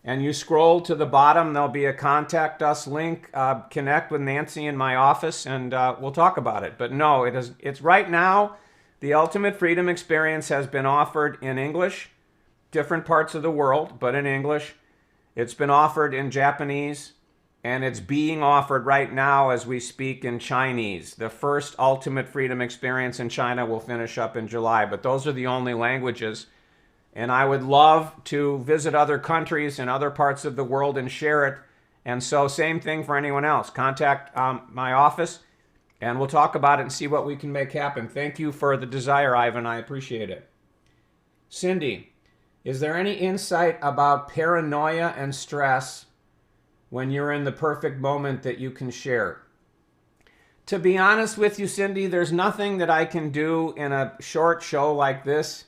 and you scroll to the bottom, there'll be a contact us link. Connect with Nancy in my office, and we'll talk about it. But no, it's right now, the Ultimate Freedom Experience has been offered in English, different parts of the world, but in English. It's been offered in Japanese, and it's being offered right now as we speak in Chinese. The first Ultimate Freedom Experience in China will finish up in July, but those are the only languages. And I would love to visit other countries and other parts of the world and share it. And so same thing for anyone else. Contact my office, and we'll talk about it and see what we can make happen. Thank you for the desire, Ivan. I appreciate it. Cindy, is there any insight about paranoia and stress when you're in the perfect moment that you can share? To be honest with you, Cindy, there's nothing that I can do in a short show like this.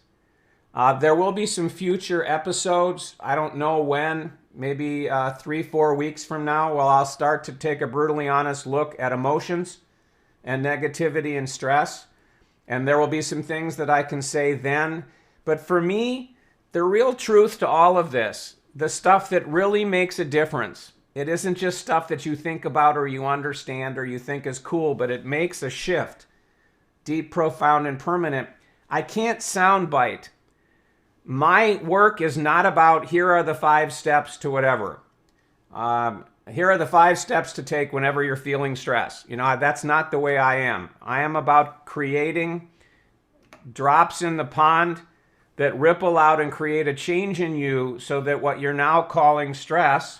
There will be some future episodes. I don't know when, maybe 3-4 weeks from now, well, I'll start to take a brutally honest look at emotions and negativity and stress. And there will be some things that I can say then. But for me, the real truth to all of this, the stuff that really makes a difference, it isn't just stuff that you think about or you understand or you think is cool, but it makes a shift, deep, profound, and permanent. I can't soundbite. My work is not about here are the 5 steps to whatever. Here are the 5 steps to take whenever you're feeling stress. You know, that's not the way I am. I am about creating drops in the pond that ripple out and create a change in you so that what you're now calling stress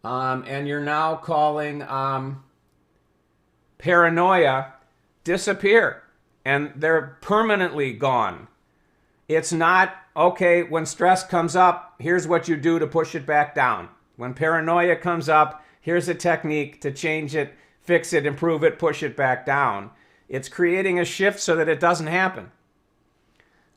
and you're now calling paranoia disappear, and they're permanently gone. It's not, okay, when stress comes up, here's what you do to push it back down. When paranoia comes up, here's a technique to change it, fix it, improve it, push it back down. It's creating a shift so that it doesn't happen.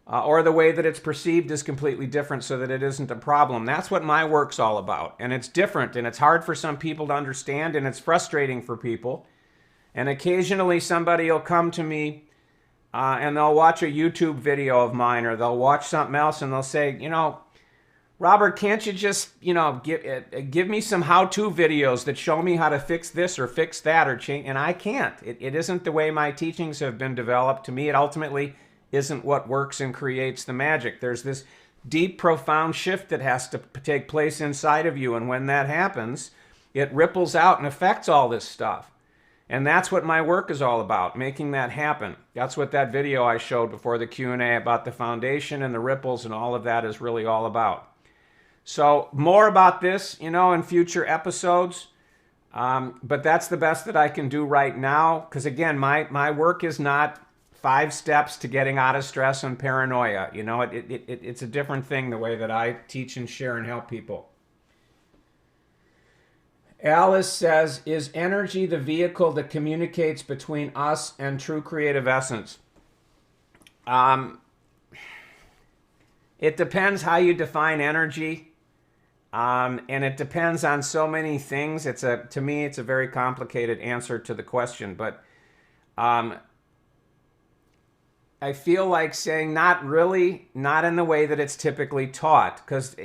Or the way that it's perceived is completely different so that it isn't a problem. That's what my work's all about. And it's different, and it's hard for some people to understand, and it's frustrating for people. And occasionally somebody will come to me and they'll watch a YouTube video of mine, or they'll watch something else, and they'll say, you know, Robert, can't you just, you know, give me some how-to videos that show me how to fix this or fix that or change? And I can't. It isn't the way my teachings have been developed. To me, it ultimately isn't what works and creates the magic. There's this deep, profound shift that has to take place inside of you. And when that happens, it ripples out and affects all this stuff. And that's what my work is all about, making that happen. That's what that video I showed before the Q&A about the foundation and the ripples and all of that is really all about. So more about this, you know, in future episodes. But that's the best that I can do right now. Because again, my work is not 5 steps to getting out of stress and paranoia. You know, it's a different thing the way that I teach and share and help people. Alice says, is energy the vehicle that communicates between us and true creative essence? It depends how you define energy. And it depends on so many things. To me, it's a very complicated answer to the question. But I feel like saying not really, not in the way that it's typically taught. Because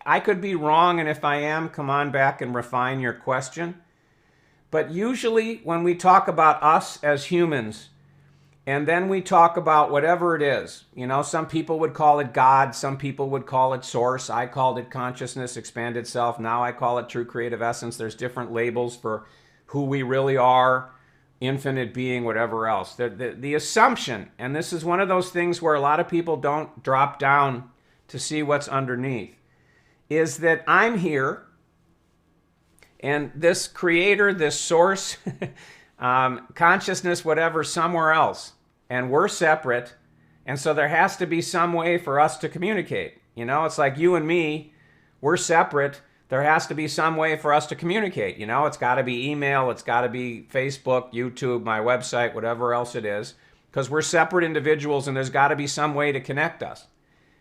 I could be wrong, and if I am, come on back and refine your question. But usually when we talk about us as humans, and then we talk about whatever it is, you know, some people would call it God, some people would call it source. I called it consciousness, expanded self. Now I call it true creative essence. There's different labels for who we really are, infinite being, whatever else. The assumption, and this is one of those things where a lot of people don't drop down to see what's underneath, is that I'm here and this creator, this source, consciousness, whatever, somewhere else. And we're separate. And so there has to be some way for us to communicate. You know, it's like you and me, we're separate. There has to be some way for us to communicate. You know, it's got to be email, it's got to be Facebook, YouTube, my website, whatever else it is, because we're separate individuals and there's got to be some way to connect us.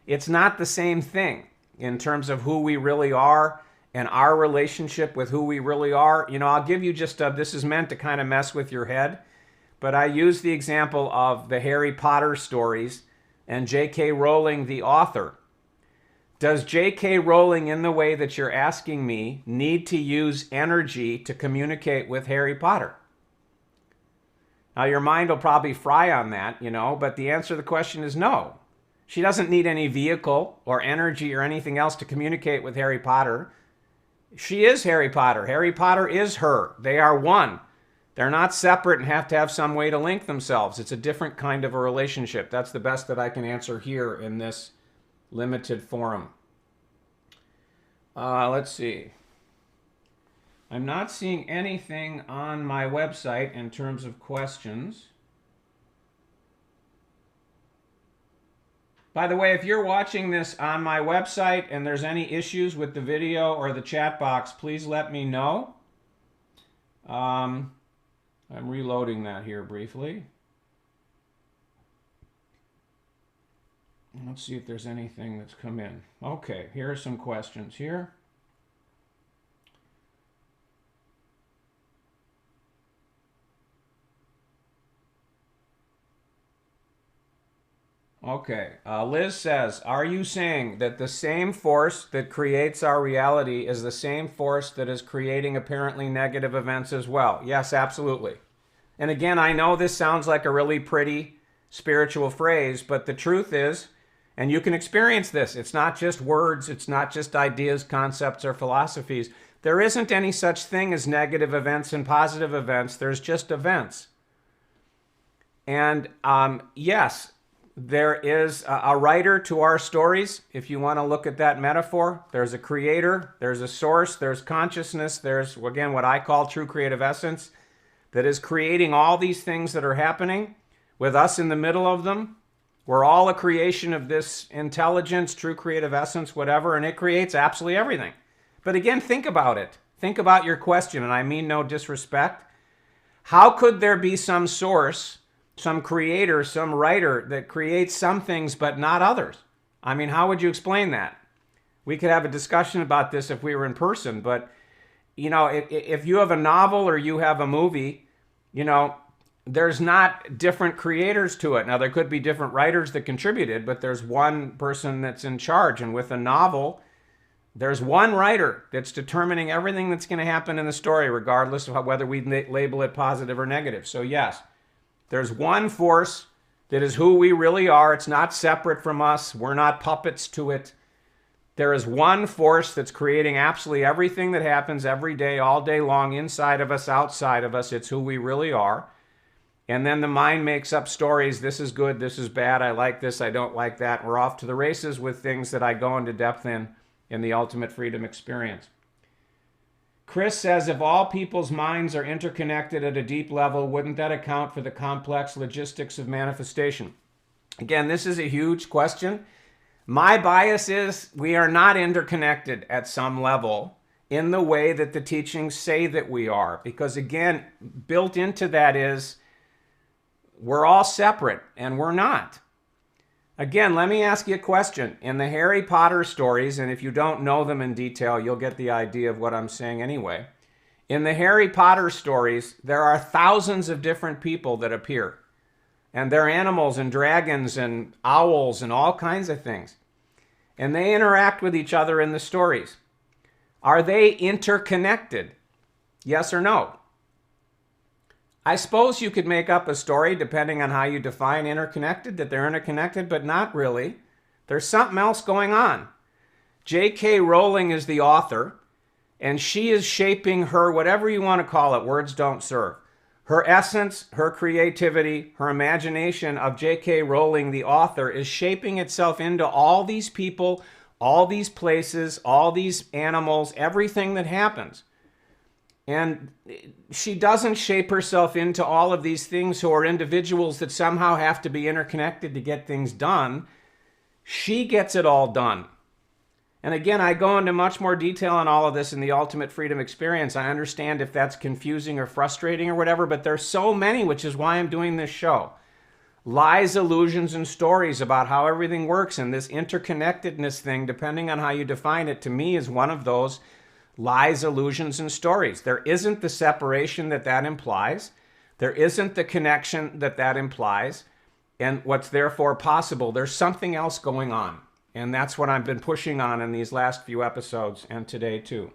It's not the same thing in terms of who we really are and our relationship with who we really are. You know, I'll give you just this is meant to kind of mess with your head, but I use the example of the Harry Potter stories and J.K. Rowling, the author. Does J.K. Rowling, in the way that you're asking me, need to use energy to communicate with Harry Potter? Now, your mind will probably fry on that, you know, but the answer to the question is no. She doesn't need any vehicle or energy or anything else to communicate with Harry Potter. She is Harry Potter. Harry Potter is her. They are one. They're not separate and have to have some way to link themselves. It's a different kind of a relationship. That's the best that I can answer here in this limited forum. Let's see. I'm not seeing anything on my website in terms of questions. By the way, if you're watching this on my website and there's any issues with the video or the chat box, please let me know. I'm reloading that here briefly. Let's see if there's anything that's come in. Okay, here are some questions here. Okay, Liz says, are you saying that the same force that creates our reality is the same force that is creating apparently negative events as well? Yes, absolutely. And again, I know this sounds like a really pretty spiritual phrase, but the truth is, and you can experience this, it's not just words, it's not just ideas, concepts, or philosophies. There isn't any such thing as negative events and positive events. There's just events. And yes, there is a writer to our stories, if you want to look at that metaphor. There's a creator, there's a source, there's consciousness, there's, again, what I call true creative essence, that is creating all these things that are happening with us in the middle of them. We're all a creation of this intelligence, true creative essence, whatever, and it creates absolutely everything. But again, think about it. Think about your question, and I mean no disrespect. How could there be some source, some creator, some writer that creates some things but not others? I mean, how would you explain that? We could have a discussion about this if we were in person, but, you know, if you have a novel or you have a movie, you know, there's not different creators to it. Now, there could be different writers that contributed, but there's one person that's in charge. And with a novel, there's one writer that's determining everything that's going to happen in the story, regardless of whether we label it positive or negative. So yes, there's one force that is who we really are. It's not separate from us. We're not puppets to it. There is one force that's creating absolutely everything that happens every day, all day long, inside of us, outside of us. It's who we really are. And then the mind makes up stories. This is good, this is bad, I like this, I don't like that. We're off to the races with things that I go into depth in the Ultimate Freedom Experience. Chris says, if all people's minds are interconnected at a deep level, wouldn't that account for the complex logistics of manifestation? Again, this is a huge question. My bias is we are not interconnected at some level in the way that the teachings say that we are. Because again, built into that is we're all separate, and we're not. Again, let me ask you a question. In the Harry Potter stories, and if you don't know them in detail, you'll get the idea of what I'm saying anyway. In the Harry Potter stories, there are thousands of different people that appear. And they're animals and dragons and owls and all kinds of things. And they interact with each other in the stories. Are they interconnected? Yes or no? I suppose you could make up a story, depending on how you define interconnected, that they're interconnected, but not really. There's something else going on. J.K. Rowling is the author, and she is shaping her, whatever you want to call it, words don't serve. Her essence, her creativity, her imagination of J.K. Rowling, the author, is shaping itself into all these people all these places, all these animals, everything that happens. And she doesn't shape herself into all of these things who are individuals that somehow have to be interconnected to get things done. She gets it all done. And again, I go into much more detail on all of this in the Ultimate Freedom Experience. I understand if that's confusing or frustrating or whatever, but there's so many, which is why I'm doing this show. Lies, illusions, and stories about how everything works, and this interconnectedness thing, depending on how you define it, to me is one of those lies, illusions, and stories. There isn't the separation that that implies. There isn't the connection that that implies. And what's therefore possible, there's something else going on. And that's what I've been pushing on in these last few episodes and today too.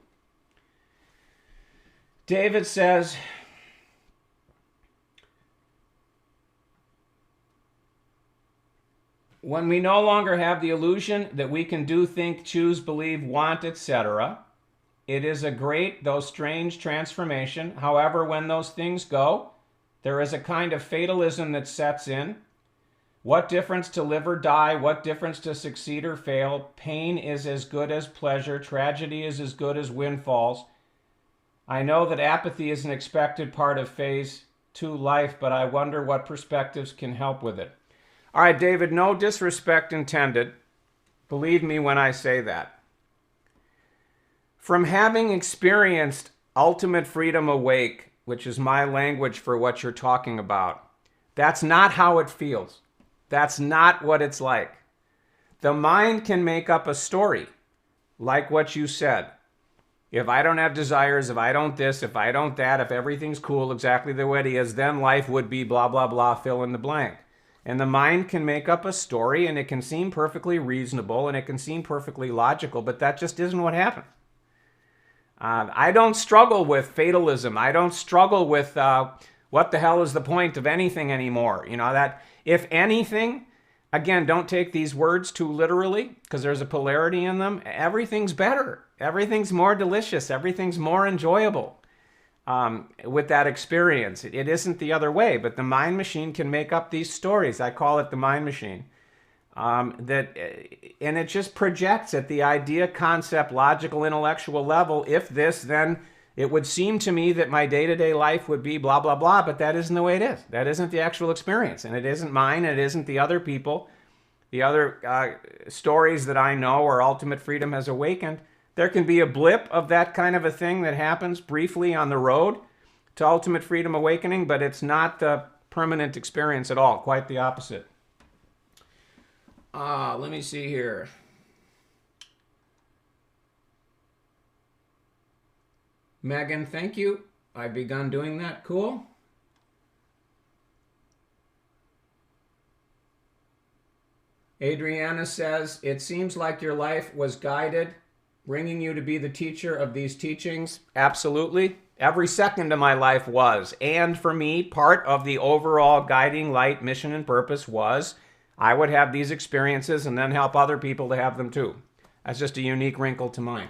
David says, when we no longer have the illusion that we can do, think, choose, believe, want, etc., it is a great, though strange, transformation. However, when those things go, there is a kind of fatalism that sets in. What difference to live or die? What difference to succeed or fail? Pain is as good as pleasure. Tragedy is as good as windfalls. I know that apathy is an expected part of phase 2 life, but I wonder what perspectives can help with it. All right, David, no disrespect intended. Believe me when I say that. From having experienced ultimate freedom awake, which is my language for what you're talking about, that's not how it feels. That's not what it's like. The mind can make up a story, like what you said. If I don't have desires, if I don't this, if I don't that, if everything's cool exactly the way it is, then life would be blah, blah, blah, fill in the blank. And the mind can make up a story, and it can seem perfectly reasonable, and it can seem perfectly logical, but that just isn't what happens. I don't struggle with fatalism. I don't struggle with what the hell is the point of anything anymore. You know, that if anything, again, don't take these words too literally because there's a polarity in them. Everything's better. Everything's more delicious. Everything's more enjoyable with that experience. It isn't the other way, but the mind machine can make up these stories. I call it the mind machine. And it just projects at the idea, concept, logical, intellectual level. If this, then it would seem to me that my day-to-day life would be blah, blah, blah, but that isn't the way it is. That isn't the actual experience, and it isn't mine, and it isn't the other people, the other stories that I know where ultimate freedom has awakened. There can be a blip of that kind of a thing that happens briefly on the road to ultimate freedom awakening, but it's not the permanent experience at all, quite the opposite. Let me see here. Megan, thank you. I've begun doing that. Cool. Adriana says, it seems like your life was guided, bringing you to be the teacher of these teachings. Absolutely. Every second of my life was. And for me, part of the overall guiding light, mission, and purpose was I would have these experiences and then help other people to have them too. That's just a unique wrinkle to mine.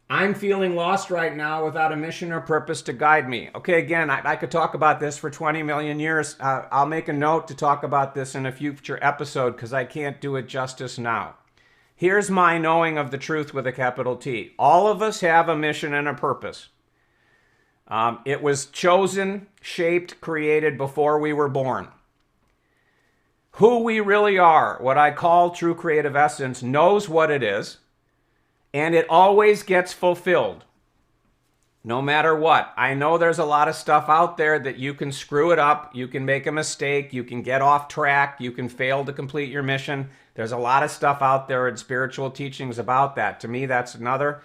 I'm feeling lost right now without a mission or purpose to guide me. Okay, again, I could talk about this for 20 million years. I'll make a note to talk about this in a future episode because I can't do it justice now. Here's my knowing of the truth with a capital T. All of us have a mission and a purpose. It was chosen, shaped, created before we were born. Who we really are, what I call true creative essence, knows what it is, and it always gets fulfilled, no matter what. I know there's a lot of stuff out there that you can screw it up, you can make a mistake, you can get off track, you can fail to complete your mission. There's a lot of stuff out there in spiritual teachings about that. To me, that's another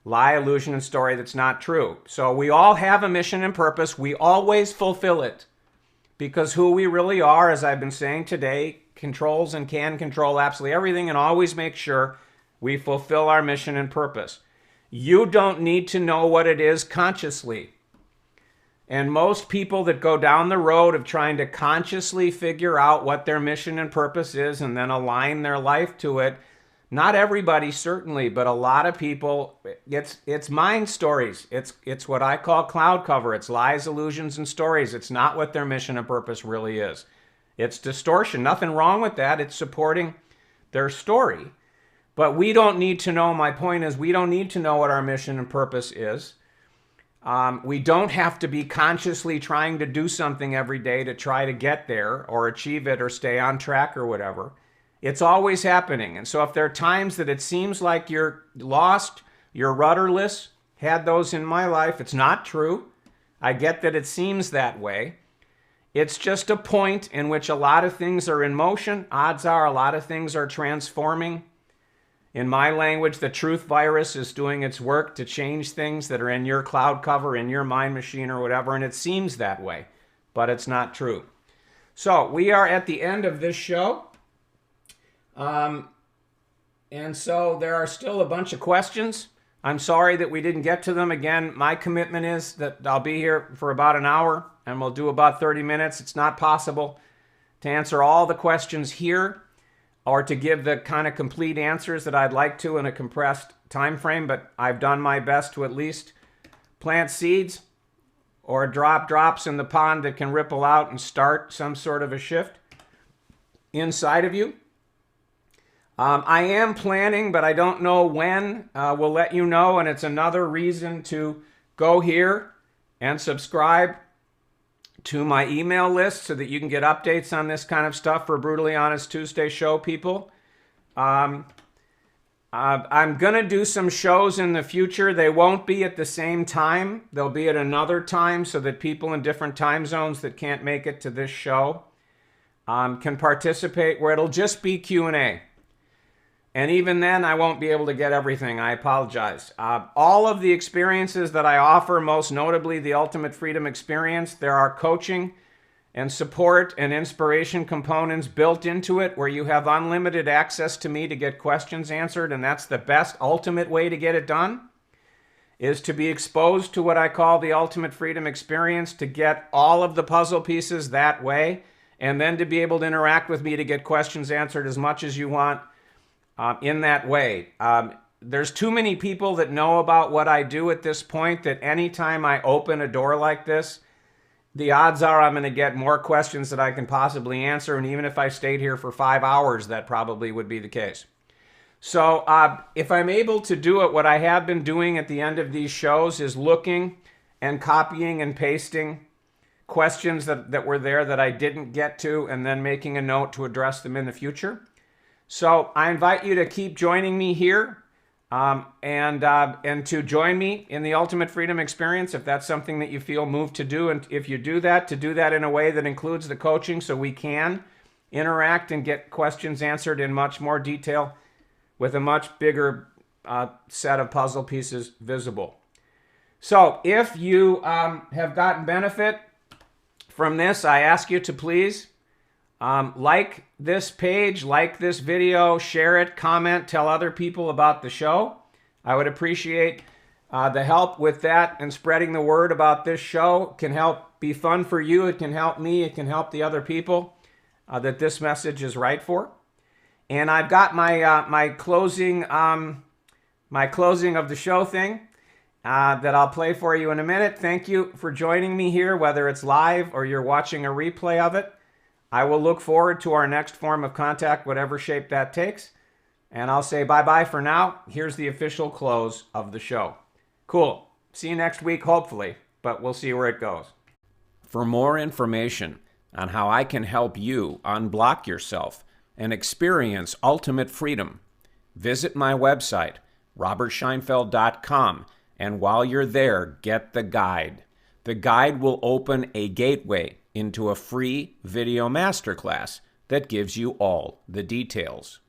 lie, illusion, and story that's not true. So we all have a mission and purpose. We always fulfill it. Because who we really are, as I've been saying today, controls and can control absolutely everything and always make sure we fulfill our mission and purpose. You don't need to know what it is consciously. And most people that go down the road of trying to consciously figure out what their mission and purpose is and then align their life to it, not everybody certainly, but a lot of people, it's mind stories. It's what I call cloud cover. It's lies, illusions, and stories. It's not what their mission and purpose really is. It's distortion. Nothing wrong with that. It's supporting their story. But we don't need to know, my point is, we don't need to know what our mission and purpose is. We don't have to be consciously trying to do something every day to try to get there or achieve it or stay on track or whatever. It's always happening. And so if there are times that it seems like you're lost, you're rudderless, had those in my life, it's not true. I get that it seems that way. It's just a point in which a lot of things are in motion. Odds are a lot of things are transforming. In my language, the truth virus is doing its work to change things that are in your cloud cover, in your mind machine or whatever, and it seems that way, but it's not true. So we are at the end of this show. And so there are still a bunch of questions. I'm sorry that we didn't get to them. Again, my commitment is that I'll be here for about an hour and we'll do about 30 minutes. It's not possible to answer all the questions here or to give the kind of complete answers that I'd like to in a compressed time frame, but I've done my best to at least plant seeds or drop drops in the pond that can ripple out and start some sort of a shift inside of you. I am planning, but I don't know when. We'll let you know, and it's another reason to go here and subscribe to my email list so that you can get updates on this kind of stuff for Brutally Honest Tuesday show, people. I'm going to do some shows in the future. They won't be at the same time. They'll be at another time so that people in different time zones that can't make it to this show can participate, where it'll just be Q&A. And even then, I won't be able to get everything. I apologize. All of the experiences that I offer, most notably the Ultimate Freedom Experience, there are coaching and support and inspiration components built into it where you have unlimited access to me to get questions answered. And that's the best ultimate way to get it done, is to be exposed to what I call the Ultimate Freedom Experience, to get all of the puzzle pieces that way, and then to be able to interact with me to get questions answered as much as you want. In that way. There's too many people that know about what I do at this point that anytime I open a door like this, the odds are I'm going to get more questions that I can possibly answer. And even if I stayed here for 5 hours, that probably would be the case. So if I'm able to do it, what I have been doing at the end of these shows is looking and copying and pasting questions that were there that I didn't get to, and then making a note to address them in the future. So I invite you to keep joining me here and to join me in the Ultimate Freedom Experience if that's something that you feel moved to do. And if you do that, to do that in a way that includes the coaching so we can interact and get questions answered in much more detail with a much bigger set of puzzle pieces visible. So if you have gotten benefit from this, I ask you to please like this page, like this video, share it, comment, tell other people about the show. I would appreciate the help with that, and spreading the word about this show can help be fun for you. It can help me. It can help the other people that this message is right for. And I've got my closing of the show thing that I'll play for you in a minute. Thank you for joining me here, whether it's live or you're watching a replay of it. I will look forward to our next form of contact, whatever shape that takes. And I'll say bye-bye for now. Here's the official close of the show. Cool. See you next week, hopefully, but we'll see where it goes. For more information on how I can help you unblock yourself and experience ultimate freedom, visit my website, robertscheinfeld.com, and while you're there, get the guide. The guide will open a gateway into a free video masterclass that gives you all the details.